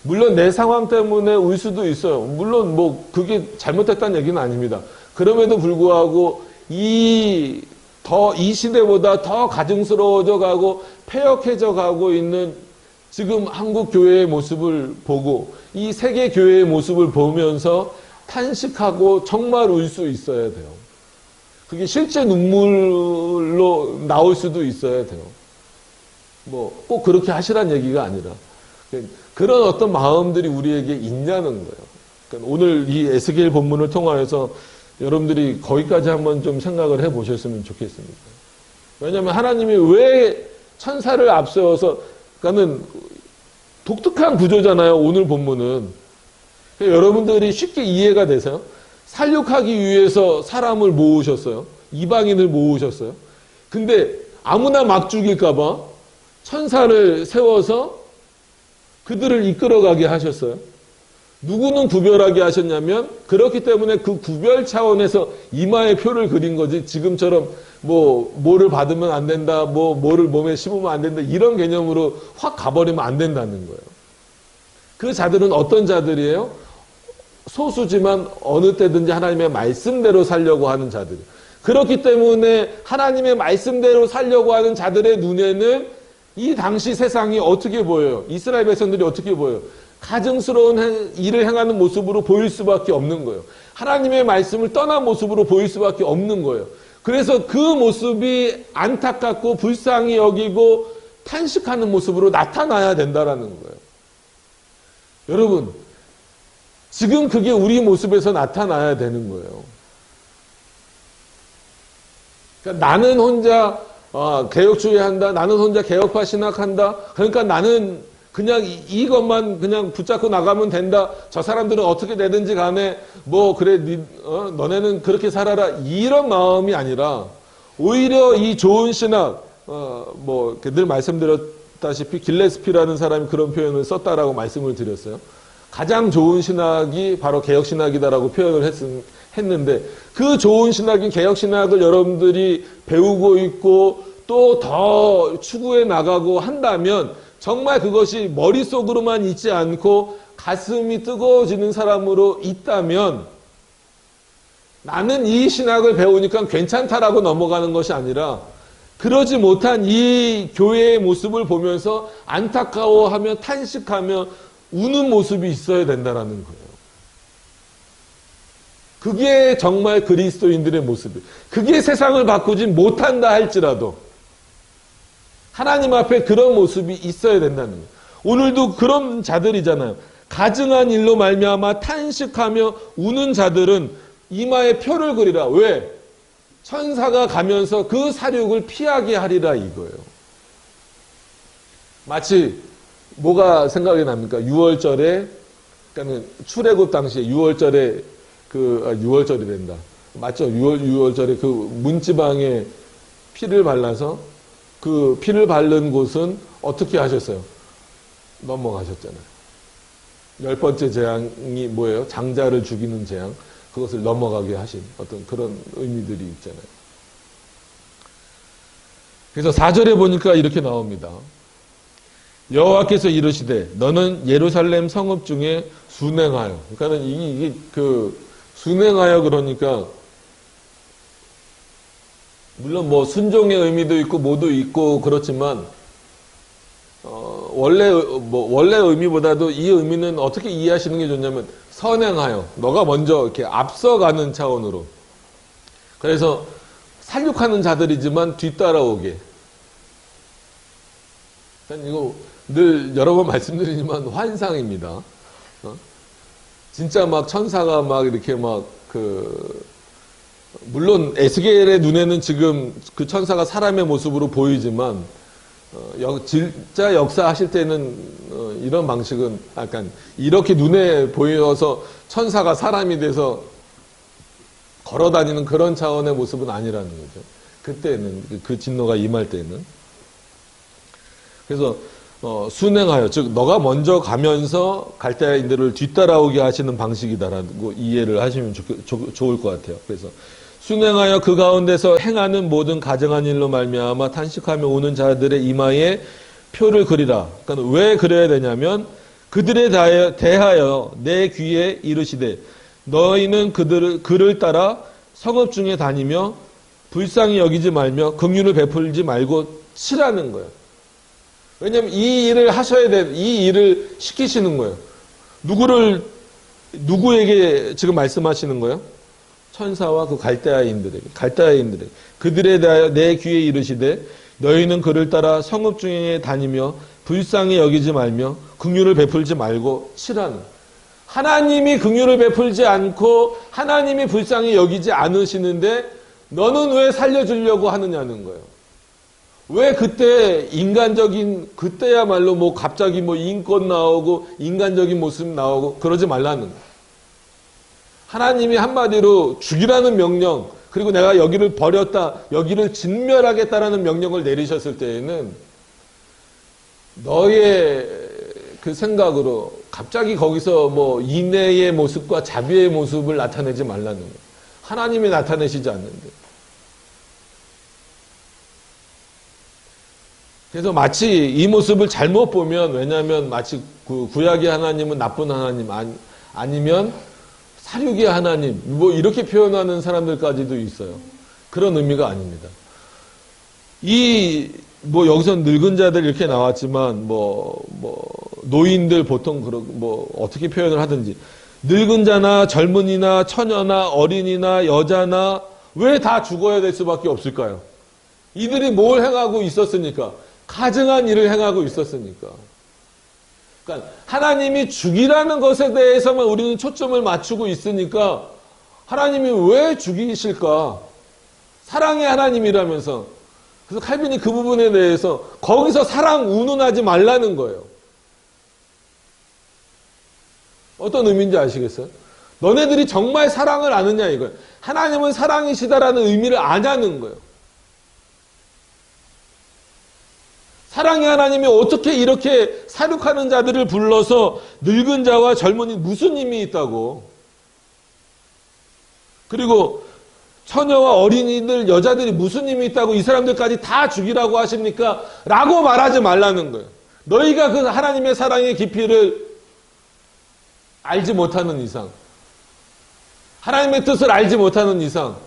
물론 내 상황 때문에 울 수도 있어요. 물론 뭐 그게 잘못됐다는 얘기는 아닙니다. 그럼에도 불구하고 이 시대보다 더 가증스러워져 가고 폐역해져 가고 있는 지금 한국 교회의 모습을 보고 이 세계 교회의 모습을 보면서 탄식하고 정말 울 수 있어야 돼요. 그게 실제 눈물로 나올 수도 있어야 돼요. 뭐 꼭 그렇게 하시란 얘기가 아니라 그런 어떤 마음들이 우리에게 있냐는 거예요. 그러니까 오늘 이 에스겔 본문을 통하여서 여러분들이 거기까지 한번 좀 생각을 해보셨으면 좋겠습니다. 왜냐하면 하나님이 왜 천사를 앞세워서 그러니까는 독특한 구조잖아요. 오늘 본문은. 여러분들이 쉽게 이해가 되세요? 살육하기 위해서 사람을 모으셨어요. 이방인을 모으셨어요. 근데 아무나 막 죽일까봐 천사를 세워서 그들을 이끌어가게 하셨어요. 누구는 구별하게 하셨냐면 그렇기 때문에 그 구별 차원에서 이마에 표를 그린 거지 지금처럼 뭐를 받으면 안 된다, 뭐를 몸에 씹으면 안 된다 이런 개념으로 확 가버리면 안 된다는 거예요. 그 자들은 어떤 자들이에요? 소수지만 어느 때든지 하나님의 말씀대로 살려고 하는 자들. 그렇기 때문에 하나님의 말씀대로 살려고 하는 자들의 눈에는 이 당시 세상이 어떻게 보여요? 이스라엘 백성들이 어떻게 보여요? 가증스러운 일을 행하는 모습으로 보일 수밖에 없는 거예요. 하나님의 말씀을 떠난 모습으로 보일 수밖에 없는 거예요. 그래서 그 모습이 안타깝고 불쌍히 여기고 탄식하는 모습으로 나타나야 된다라는 거예요. 여러분, 지금 그게 우리 모습에서 나타나야 되는 거예요. 그러니까 나는 혼자 개혁주의 한다. 나는 혼자 개혁파 신학한다. 그러니까 나는 그냥 이것만 그냥 붙잡고 나가면 된다. 저 사람들은 어떻게 되든지 간에 그래 너네는 그렇게 살아라. 이런 마음이 아니라 오히려 이 좋은 신학 늘 말씀드렸다시피 길레스피라는 사람이 그런 표현을 썼다라고 말씀을 드렸어요. 가장 좋은 신학이 바로 개혁신학이다라고 표현을 했는데 그 좋은 신학인 개혁신학을 여러분들이 배우고 있고 또 더 추구해 나가고 한다면 정말 그것이 머릿속으로만 있지 않고 가슴이 뜨거워지는 사람으로 있다면 나는 이 신학을 배우니까 괜찮다라고 넘어가는 것이 아니라 그러지 못한 이 교회의 모습을 보면서 안타까워하며 탄식하며 우는 모습이 있어야 된다라는 거예요. 그게 정말 그리스도인들의 모습이에요. 그게 세상을 바꾸지 못한다 할지라도 하나님 앞에 그런 모습이 있어야 된다는 거예요. 오늘도 그런 자들이잖아요. 가증한 일로 말미암아 탄식하며 우는 자들은 이마에 표를 그리라. 왜? 천사가 가면서 그 사륙을 피하게 하리라 이거예요. 마치 뭐가 생각이 납니까? 6월절에 그러니까 출애굽 당시에 6월절에 6월절이 된다. 맞죠? 6월절에 그 문지방에 피를 발라서 그 피를 바른 곳은 어떻게 하셨어요? 넘어가셨잖아요. 10번째 재앙이 뭐예요? 장자를 죽이는 재앙. 그것을 넘어가게 하신 어떤 그런 의미들이 있잖아요. 그래서 4절에 보니까 이렇게 나옵니다. 여호와께서 이르시되 너는 예루살렘 성읍 중에 순행하여. 그러니까는 이게 순행하여 그러니까 물론 뭐 순종의 의미도 있고 뭐도 있고 그렇지만 원래 의미보다도 이 의미는 어떻게 이해하시는 게 좋냐면 선행하여 너가 먼저 이렇게 앞서가는 차원으로 그래서 살육하는 자들이지만 뒤따라오게. 이거 늘 여러 번 말씀드리지만 환상입니다. 진짜 막 천사가 막 이렇게 물론 에스겔의 눈에는 지금 그 천사가 사람의 모습으로 보이지만 진짜 역사하실 때는 이런 방식은 약간 이렇게 눈에 보여서 천사가 사람이 돼서 걸어다니는 그런 차원의 모습은 아니라는 거죠. 그때는 그 진노가 임할 때는. 그래서 순행하여 즉 너가 먼저 가면서 갈대아인들을 뒤따라오게 하시는 방식이다라고 이해를 하시면 좋을 것 같아요. 그래서 순행하여 그 가운데서 행하는 모든 가증한 일로 말미암아 탄식하며 우는 자들의 이마에 표를 그리라. 그러니까 왜 그래야 되냐면 그들에 대하여 내 귀에 이르시되 너희는 그를 따라 성읍 중에 다니며 불쌍히 여기지 말며 긍휼을 베풀지 말고 치라는 거예요. 왜냐하면 이 일을 하셔야 돼. 이 일을 시키시는 거예요. 누구에게 지금 말씀하시는 거예요? 천사와 그 갈대아인들에게 그들에 대하여 내 귀에 이르시되 너희는 그를 따라 성읍 중에 다니며 불쌍히 여기지 말며 긍휼을 베풀지 말고 치라는. 하나님이 긍휼을 베풀지 않고 하나님이 불쌍히 여기지 않으시는데 너는 왜 살려주려고 하느냐는 거예요. 왜 그때 그때야말로 뭐 갑자기 뭐 인권 나오고 인간적인 모습 나오고 그러지 말라는 거예요. 하나님이 한마디로 죽이라는 명령, 그리고 내가 여기를 버렸다, 여기를 진멸하겠다라는 명령을 내리셨을 때에는 너의 그 생각으로 갑자기 거기서 뭐 인애의 모습과 자비의 모습을 나타내지 말라는 거예요. 하나님이 나타내시지 않는데. 그래서 마치 이 모습을 잘못 보면, 왜냐하면 마치 구약의 하나님은 나쁜 하나님 아니면 사륙의 하나님 뭐 이렇게 표현하는 사람들까지도 있어요. 그런 의미가 아닙니다. 뭐 여기서 늙은 자들 이렇게 나왔지만 노인들 보통 뭐 어떻게 표현을 하든지 늙은 자나 젊은이나 처녀나 어린이나 여자나 왜 다 죽어야 될 수밖에 없을까요? 이들이 뭘 행하고 있었으니까? 가증한 일을 행하고 있었으니까. 그러니까 하나님이 죽이라는 것에 대해서만 우리는 초점을 맞추고 있으니까 하나님이 왜 죽이실까? 사랑의 하나님이라면서. 그래서 칼빈이 그 부분에 대해서 거기서 사랑 운운하지 말라는 거예요. 어떤 의미인지 아시겠어요? 너네들이 정말 사랑을 아느냐 이거예요. 하나님은 사랑이시다라는 의미를 아냐는 거예요. 사랑의 하나님이 어떻게 이렇게 사륙하는 자들을 불러서 늙은 자와 젊은이 무슨 힘이 있다고. 그리고 처녀와 어린이들, 여자들이 무슨 힘이 있다고 이 사람들까지 다 죽이라고 하십니까? 라고 말하지 말라는 거예요. 너희가 그 하나님의 사랑의 깊이를 알지 못하는 이상, 하나님의 뜻을 알지 못하는 이상,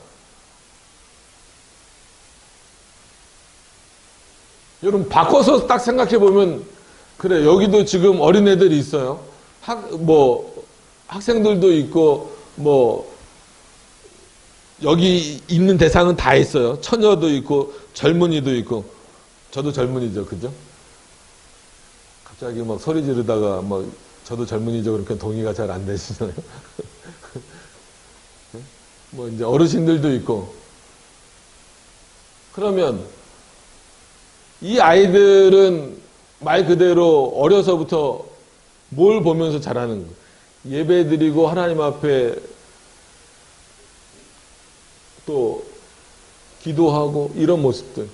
여러분 바꿔서 딱 생각해 보면 그래, 여기도 지금 어린애들이 있어요. 학생들도 있고 여기 있는 대상은 다 있어요. 처녀도 있고 젊은이도 있고. 저도 젊은이죠, 그죠? 갑자기 막 소리 지르다가 저도 젊은이죠, 그렇게 동의가 잘 안 되시잖아요. 이제 어르신들도 있고. 그러면 이 아이들은 말 그대로 어려서부터 뭘 보면서 자라는 거예요? 예배 드리고 하나님 앞에 또 기도하고 이런 모습들.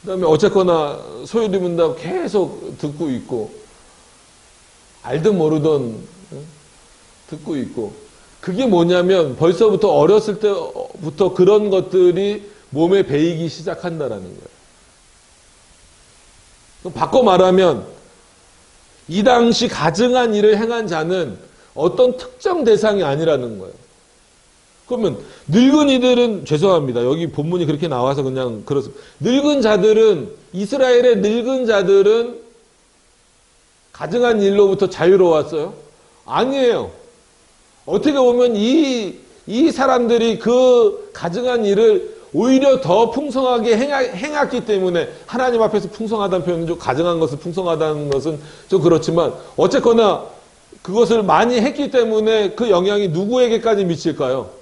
그 다음에 어쨌거나 소요리 문답 계속 듣고 있고, 알든 모르든 듣고 있고. 그게 뭐냐면 벌써부터 어렸을 때부터 그런 것들이 몸에 배이기 시작한다라는 거예요. 바꿔 말하면 이 당시 가증한 일을 행한 자는 어떤 특정 대상이 아니라는 거예요. 그러면 늙은이들은, 죄송합니다, 여기 본문이 그렇게 나와서 그냥 그렇습니다. 늙은 자들은, 이스라엘의 늙은 자들은 가증한 일로부터 자유로웠어요? 아니에요. 어떻게 보면 이 사람들이 그 가증한 일을 오히려 더 풍성하게 행했기 때문에, 하나님 앞에서 풍성하다는 표현은 좀, 가증한 것을 풍성하다는 것은 좀 그렇지만, 어쨌거나 그것을 많이 했기 때문에 그 영향이 누구에게까지 미칠까요?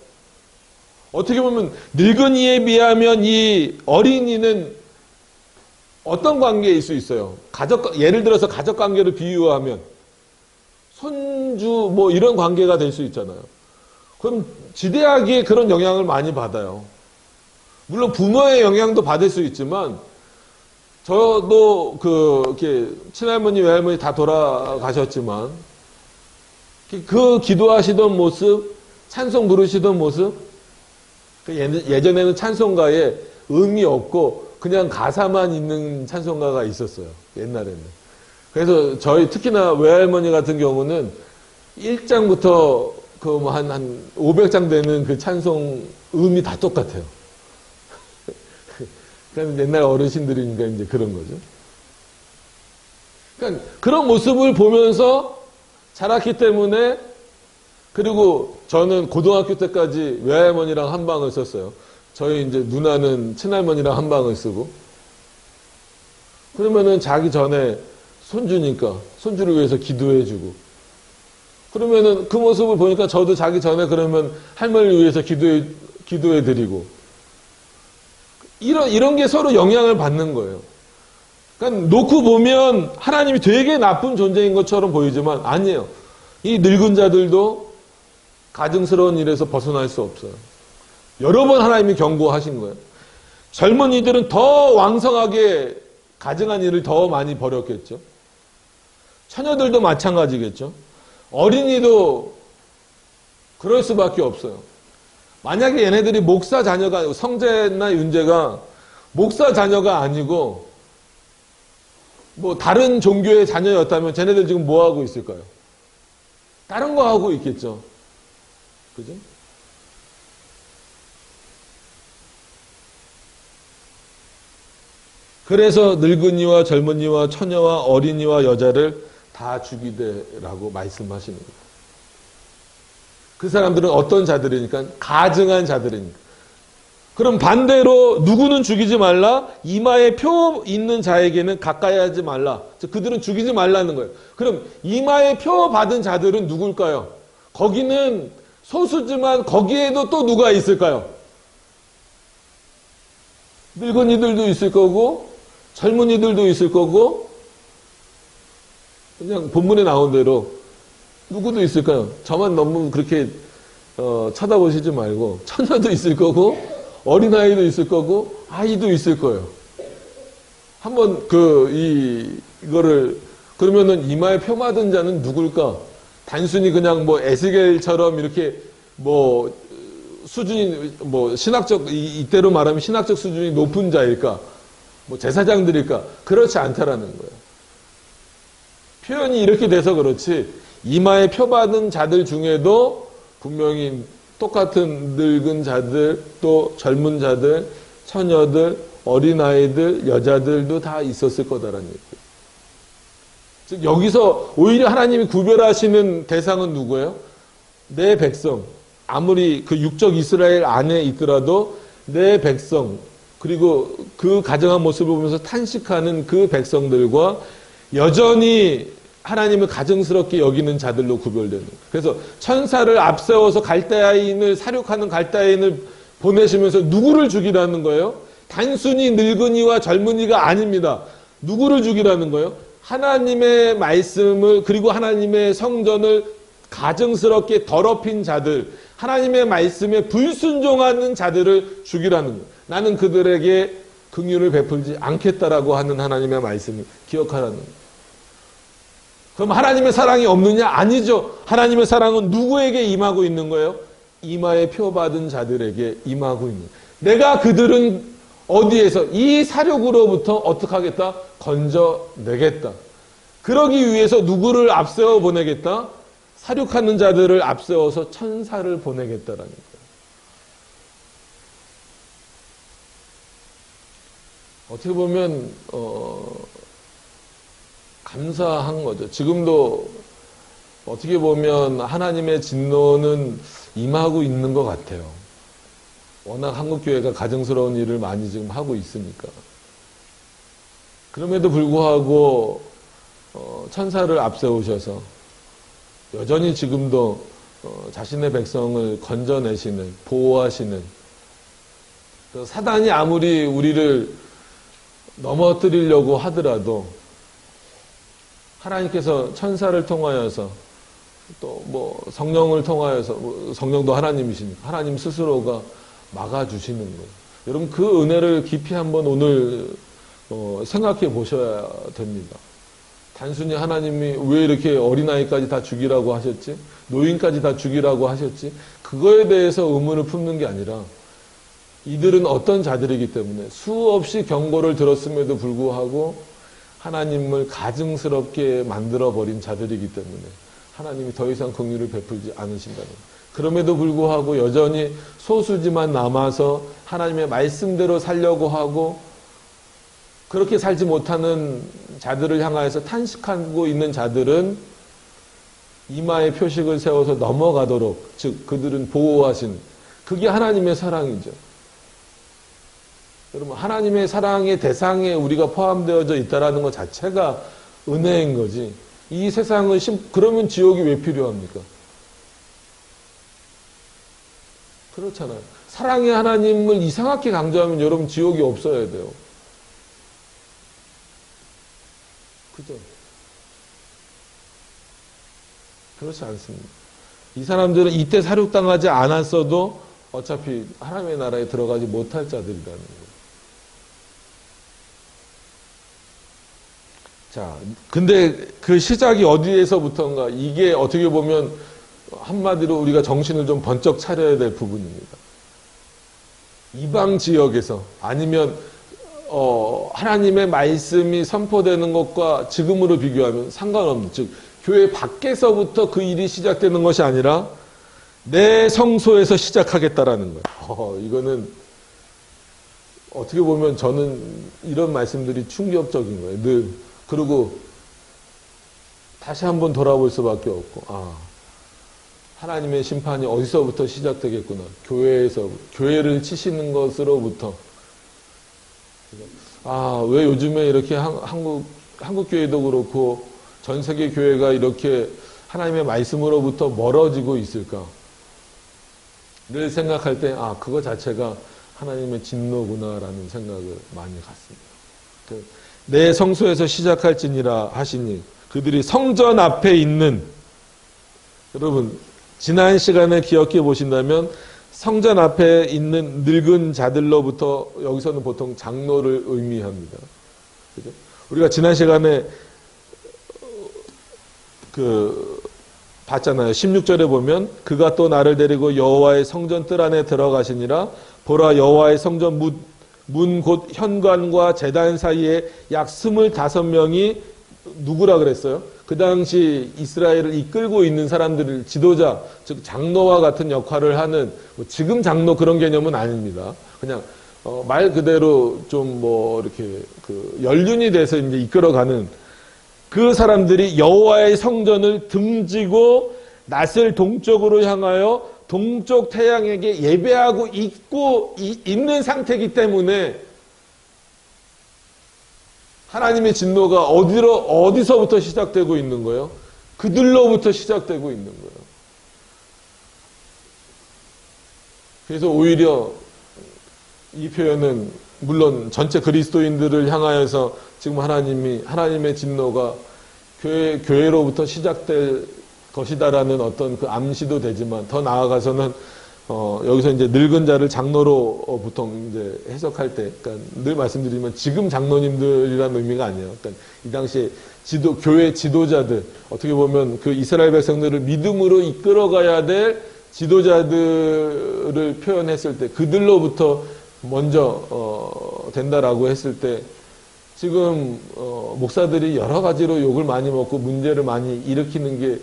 어떻게 보면 늙은이에 비하면 이 어린이는 어떤 관계일 수 있어요? 예를 들어서 가족 관계를 비유하면 손주 이런 관계가 될 수 있잖아요. 그럼 지대하게 그런 영향을 많이 받아요. 물론 부모의 영향도 받을 수 있지만, 저도 이렇게 친할머니, 외할머니 다 돌아가셨지만, 그 기도하시던 모습, 찬송 부르시던 모습, 예전에는 찬송가에 음이 없고 그냥 가사만 있는 찬송가가 있었어요. 옛날에는. 그래서 특히나 외할머니 같은 경우는 1장부터 한 500장 되는 그 찬송 음이 다 똑같아요. 그러니까 옛날 어르신들이니까 이제 그런 거죠. 그러니까 그런 모습을 보면서 자랐기 때문에, 그리고 저는 고등학교 때까지 외할머니랑 한 방을 썼어요. 저희 이제 누나는 친할머니랑 한 방을 쓰고. 그러면은 자기 전에 손주니까 손주를 위해서 기도해주고. 그러면은 그 모습을 보니까 저도 자기 전에 그러면 할머니를 위해서 기도해드리고. 이런 게 서로 영향을 받는 거예요. 그러니까 놓고 보면 하나님이 되게 나쁜 존재인 것처럼 보이지만 아니에요. 이 늙은 자들도 가증스러운 일에서 벗어날 수 없어요. 여러 번 하나님이 경고하신 거예요. 젊은이들은 더 왕성하게 가증한 일을 더 많이 벌였겠죠. 처녀들도 마찬가지겠죠. 어린이도 그럴 수밖에 없어요. 만약에 얘네들이 목사 자녀가, 성재나 윤재가 목사 자녀가 아니고 다른 종교의 자녀였다면 쟤네들 지금 뭐 하고 있을까요? 다른 거 하고 있겠죠. 그죠? 그래서 늙은이와 젊은이와 처녀와 어린이와 여자를 다 죽이되라고 말씀하시는 거예요. 그 사람들은 어떤 자들이니까? 가증한 자들이니까. 그럼 반대로 누구는 죽이지 말라? 이마에 표 있는 자에게는 가까이 하지 말라. 그들은 죽이지 말라는 거예요. 그럼 이마에 표 받은 자들은 누굴까요? 거기는 소수지만 거기에도 또 누가 있을까요? 늙은이들도 있을 거고 젊은이들도 있을 거고, 그냥 본문에 나온 대로 누구도 있을까요? 저만 너무 그렇게 쳐다보시지 말고 처녀도 있을 거고 어린아이도 있을 거고 아이도 있을 거예요. 한번 이거를, 그러면은 이마에 표 받은 자는 누굴까? 단순히 그냥 에스겔처럼 이렇게 수준이 신학적, 이때로 말하면 신학적 수준이 높은 자일까? 뭐 제사장 드릴까? 그렇지 않다라는 거예요. 표현이 이렇게 돼서 그렇지 이마에 표받은 자들 중에도 분명히 똑같은 늙은 자들, 또 젊은 자들, 처녀들, 어린아이들, 여자들도 다 있었을 거다라는 얘기예요. 즉 여기서 오히려 하나님이 구별하시는 대상은 누구예요? 내 백성. 아무리 그 육적 이스라엘 안에 있더라도 내 백성, 그리고 그 가정한 모습을 보면서 탄식하는 그 백성들과 여전히 하나님을 가증스럽게 여기는 자들로 구별되는 거예요. 그래서 천사를 앞세워서 갈대아인을 사륙하는 갈대아인을 보내시면서 누구를 죽이라는 거예요? 단순히 늙은이와 젊은이가 아닙니다. 누구를 죽이라는 거예요? 하나님의 말씀을 그리고 하나님의 성전을 가증스럽게 더럽힌 자들, 하나님의 말씀에 불순종하는 자들을 죽이라는 거예요. 나는 그들에게 긍휼을 베풀지 않겠다라고 하는 하나님의 말씀을 기억하라는 거예요. 그럼 하나님의 사랑이 없느냐? 아니죠. 하나님의 사랑은 누구에게 임하고 있는 거예요? 이마에 표받은 자들에게 임하고 있는 거예요. 내가 그들은 어디에서 이 사륙으로부터 어떻게 하겠다? 건져내겠다. 그러기 위해서 누구를 앞세워 보내겠다? 사륙하는 자들을 앞세워서 천사를 보내겠다라는 거예요. 어떻게 보면 감사한 거죠. 지금도 어떻게 보면 하나님의 진노는 임하고 있는 것 같아요. 워낙 한국교회가 가증스러운 일을 많이 지금 하고 있으니까. 그럼에도 불구하고 천사를 앞세우셔서 여전히 지금도 자신의 백성을 건져내시는, 보호하시는, 사단이 아무리 우리를 넘어뜨리려고 하더라도 하나님께서 천사를 통하여서 또 뭐 성령을 통하여서 성령도 하나님이시니까 하나님 스스로가 막아주시는 거예요. 여러분 그 은혜를 깊이 한번 오늘 생각해 보셔야 됩니다. 단순히 하나님이 왜 이렇게 어린아이까지 다 죽이라고 하셨지? 노인까지 다 죽이라고 하셨지? 그거에 대해서 의문을 품는 게 아니라 이들은 어떤 자들이기 때문에 수없이 경고를 들었음에도 불구하고 하나님을 가증스럽게 만들어버린 자들이기 때문에 하나님이 더 이상 긍휼을 베풀지 않으신다는 거예요. 그럼에도 불구하고 여전히 소수지만 남아서 하나님의 말씀대로 살려고 하고 그렇게 살지 못하는 자들을 향하여서 탄식하고 있는 자들은 이마에 표식을 세워서 넘어가도록, 즉 그들은 보호하신, 그게 하나님의 사랑이죠. 여러분 하나님의 사랑의 대상에 우리가 포함되어져 있다는 것 자체가 은혜인 거지. 이 세상을 그러면 지옥이 왜 필요합니까? 그렇잖아요. 사랑의 하나님을 이상하게 강조하면 여러분 지옥이 없어야 돼요. 그죠? 그렇지 않습니다. 이 사람들은 이때 사륙당하지 않았어도 어차피 하나님의 나라에 들어가지 못할 자들이라는 거예요. 자, 근데 그 시작이 어디에서부터인가? 이게 어떻게 보면 한마디로 우리가 정신을 좀 번쩍 차려야 될 부분입니다. 이방 지역에서 아니면 하나님의 말씀이 선포되는 것과 지금으로 비교하면 상관없는, 즉 교회 밖에서부터 그 일이 시작되는 것이 아니라 내 성소에서 시작하겠다라는 거예요. 이거는 어떻게 보면 저는 이런 말씀들이 충격적인 거예요. 늘. 그리고 다시 한번 돌아볼 수밖에 없고, 하나님의 심판이 어디서부터 시작되겠구나. 교회에서, 교회를 치시는 것으로부터. 왜 요즘에 이렇게 한국 교회도 그렇고 전 세계 교회가 이렇게 하나님의 말씀으로부터 멀어지고 있을까? 늘 생각할 때, 그거 자체가 하나님의 진노구나라는 생각을 많이 갖습니다. 내 성소에서 시작할지니라 하시니 그들이 성전 앞에 있는, 여러분 지난 시간에 기억해 보신다면 성전 앞에 있는 늙은 자들로부터 여기서는 보통 장로를 의미합니다. 그죠? 우리가 지난 시간에 봤잖아요. 16절에 보면 그가 또 나를 데리고 여호와의 성전 뜰 안에 들어가시니라. 보라 여호와의 성전 문 문 곧 현관과 제단 사이에 약 25명이 누구라 그랬어요? 그 당시 이스라엘을 이끌고 있는 사람들을 지도자, 즉 장로와 같은 역할을 하는, 지금 장로 그런 개념은 아닙니다. 그냥 말 그대로 좀 뭐 이렇게 그 연륜이 돼서 이제 이끌어가는 그 사람들이 여호와의 성전을 등지고 낯을 동쪽으로 향하여 동쪽 태양에게 예배하고 있는 상태이기 때문에 하나님의 진노가 어디서부터 시작되고 있는 거예요? 그들로부터 시작되고 있는 거예요. 그래서 오히려 이 표현은 물론 전체 그리스도인들을 향하여서 지금 하나님의 진노가 교회로부터 시작될 것이다라는 어떤 그 암시도 되지만 더 나아가서는 여기서 이제 늙은 자를 장로로 보통 이제 해석할 때, 그러니까 늘 말씀드리면 지금 장로님들이라는 의미가 아니에요. 그러니까 이 당시에 교회 지도자들, 어떻게 보면 그 이스라엘 백성들을 믿음으로 이끌어가야 될 지도자들을 표현했을 때, 그들로부터 먼저 된다라고 했을 때, 지금 목사들이 여러 가지로 욕을 많이 먹고 문제를 많이 일으키는 게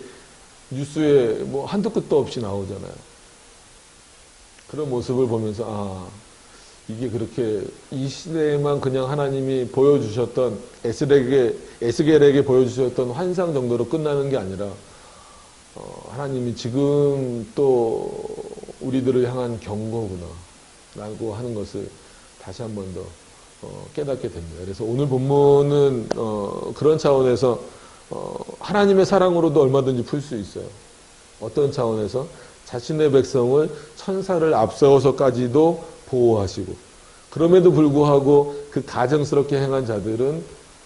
뉴스에 뭐 한두 끝도 없이 나오잖아요. 그런 모습을 보면서 이게 그렇게 이 시대에만 그냥 하나님이 보여주셨던 에스겔에게 보여주셨던 환상 정도로 끝나는 게 아니라 하나님이 지금 또 우리들을 향한 경고구나 라고 하는 것을 다시 한 번 더 깨닫게 됩니다. 그래서 오늘 본문은 그런 차원에서 하나님의 사랑으로도 얼마든지 풀 수 있어요. 어떤 차원에서? 자신의 백성을 천사를 앞세워서까지도 보호하시고, 그럼에도 불구하고 그 가증스럽게 행한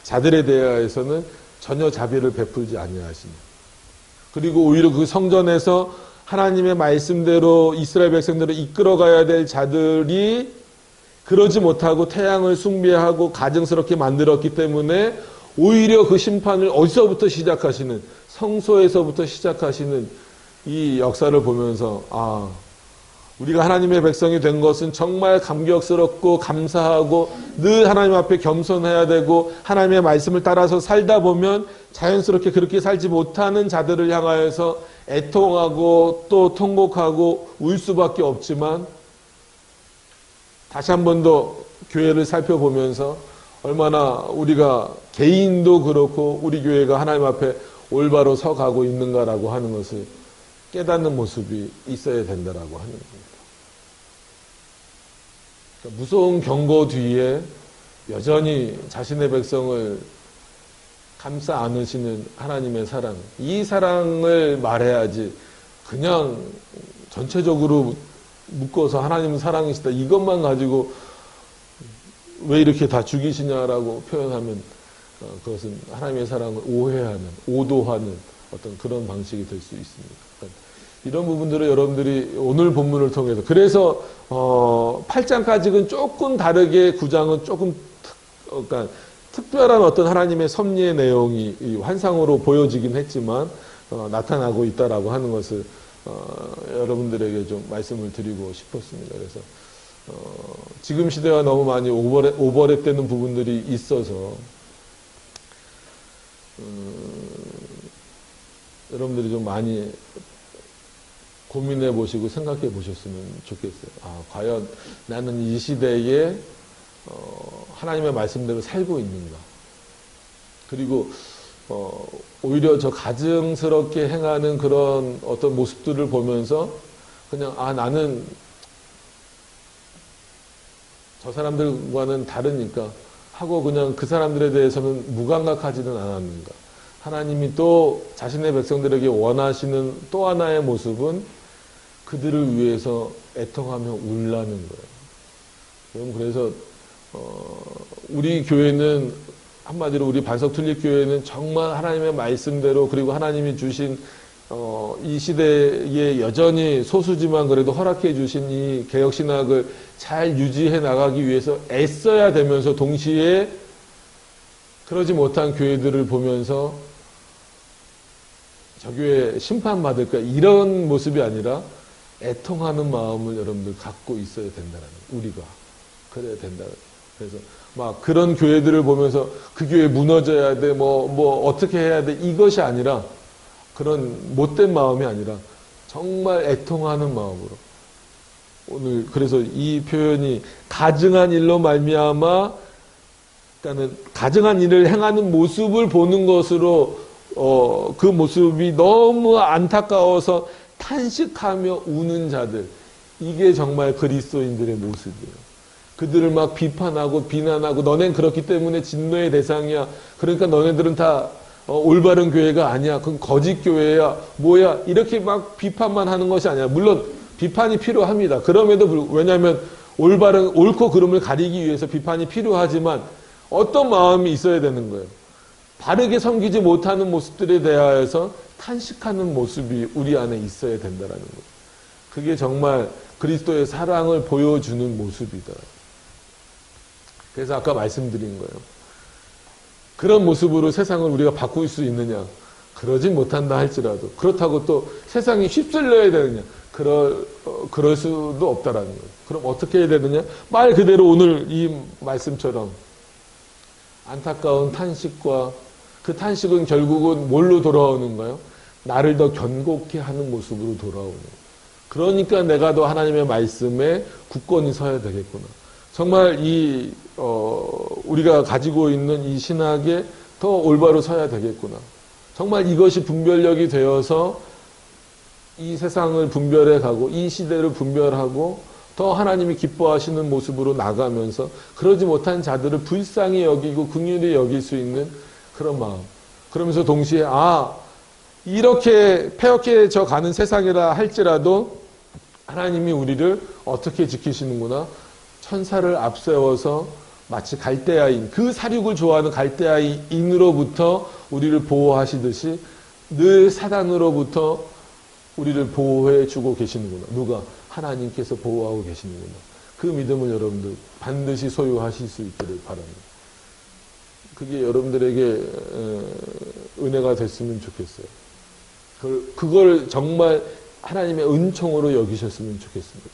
자들에 대하여서는 전혀 자비를 베풀지 아니하시니, 그리고 오히려 그 성전에서 하나님의 말씀대로 이스라엘 백성들을 이끌어가야 될 자들이 그러지 못하고 태양을 숭배하고 가증스럽게 만들었기 때문에 오히려 그 심판을 어디서부터 시작하시는, 성소에서부터 시작하시는 이 역사를 보면서 우리가 하나님의 백성이 된 것은 정말 감격스럽고 감사하고 늘 하나님 앞에 겸손해야 되고, 하나님의 말씀을 따라서 살다 보면 자연스럽게 그렇게 살지 못하는 자들을 향하여서 애통하고 또 통곡하고 울 수밖에 없지만, 다시 한 번 더 교회를 살펴보면서 얼마나 우리가 개인도 그렇고 우리 교회가 하나님 앞에 올바로 서가고 있는가라고 하는 것을 깨닫는 모습이 있어야 된다라고 하는 겁니다. 그러니까 무서운 경고 뒤에 여전히 자신의 백성을 감싸 안으시는 하나님의 사랑, 이 사랑을 말해야지 그냥 전체적으로 묶어서 하나님은 사랑이시다 이것만 가지고 왜 이렇게 다 죽이시냐라고 표현하면 그것은 하나님의 사랑을 오해하는, 오도하는 어떤 그런 방식이 될 수 있습니다. 그러니까 이런 부분들을 여러분들이 오늘 본문을 통해서, 그래서 8장까지는 조금 다르게 9장은 조금 그러니까 특별한 어떤 하나님의 섭리의 내용이 환상으로 보여지긴 했지만 나타나고 있다라고 하는 것을 여러분들에게 좀 말씀을 드리고 싶었습니다. 그래서 지금 시대와 너무 많이 오버랩되는 부분들이 있어서 여러분들이 좀 많이 고민해 보시고 생각해 보셨으면 좋겠어요. 과연 나는 이 시대에 하나님의 말씀대로 살고 있는가? 그리고 오히려 저 가증스럽게 행하는 그런 어떤 모습들을 보면서 그냥 나는 저 사람들과는 다르니까 하고 그냥 그 사람들에 대해서는 무감각하지는 않았는가? 하나님이 또 자신의 백성들에게 원하시는 또 하나의 모습은 그들을 위해서 애통하며 울라는 거예요. 여러분, 그래서 우리 교회는 한마디로 우리 반석툴립교회는 정말 하나님의 말씀대로, 그리고 하나님이 주신 이 시대에 여전히 소수지만 그래도 허락해 주신 이 개혁신학을 잘 유지해 나가기 위해서 애써야 되면서, 동시에 그러지 못한 교회들을 보면서 저 교회 심판받을까 이런 모습이 아니라 애통하는 마음을 여러분들 갖고 있어야 된다는, 우리가 그래야 된다. 그래서 막 그런 교회들을 보면서 그 교회 무너져야 돼, 뭐 어떻게 해야 돼, 이것이 아니라 그런 못된 마음이 아니라 정말 애통하는 마음으로 오늘 그래서 이 표현이 가증한 일로 말미암아 그러니까는 가증한 일을 행하는 모습을 보는 것으로 그 모습이 너무 안타까워서 탄식하며 우는 자들 이게 정말 그리스도인들의 모습이에요. 그들을 막 비판하고 비난하고 너넨 그렇기 때문에 진노의 대상이야. 그러니까 너네들은 다 올바른 교회가 아니야. 그건 거짓 교회야. 뭐야. 이렇게 막 비판만 하는 것이 아니야. 물론 비판이 필요합니다. 그럼에도 불구하고 왜냐하면 올바른 옳고 그름을 가리기 위해서 비판이 필요하지만 어떤 마음이 있어야 되는 거예요. 바르게 섬기지 못하는 모습들에 대하여서 탄식하는 모습이 우리 안에 있어야 된다는 거예요. 그게 정말 그리스도의 사랑을 보여주는 모습이다. 그래서 아까 말씀드린 거예요. 그런 모습으로 세상을 우리가 바꿀 수 있느냐? 그러지 못한다 할지라도 그렇다고 또 세상이 휩쓸려야 되느냐? 그럴 수도 없다라는 거예요. 그럼 어떻게 해야 되느냐? 말 그대로 오늘 이 말씀처럼 안타까운 탄식과 그 탄식은 결국은 뭘로 돌아오는가요? 나를 더 견고케 하는 모습으로 돌아오는 거예요. 그러니까 내가 더 하나님의 말씀에 굳건히 서야 되겠구나. 정말 우리가 가지고 있는 이 신학에 더 올바로 서야 되겠구나. 정말 이것이 분별력이 되어서 이 세상을 분별해 가고 이 시대를 분별하고 더 하나님이 기뻐하시는 모습으로 나가면서 그러지 못한 자들을 불쌍히 여기고 긍휼히 여길 수 있는 그런 마음. 그러면서 동시에 이렇게 패역해져 가는 세상이라 할지라도 하나님이 우리를 어떻게 지키시는구나. 천사를 앞세워서 마치 갈대아인, 그 사륙을 좋아하는 갈대아인으로부터 우리를 보호하시듯이 늘 사단으로부터 우리를 보호해 주고 계시는구나. 누가? 하나님께서 보호하고 계시는구나. 그 믿음을 여러분들 반드시 소유하실 수 있기를 바랍니다. 그게 여러분들에게 은혜가 됐으면 좋겠어요. 그걸 정말 하나님의 은총으로 여기셨으면 좋겠습니다.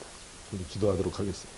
우리 기도하도록 하겠습니다.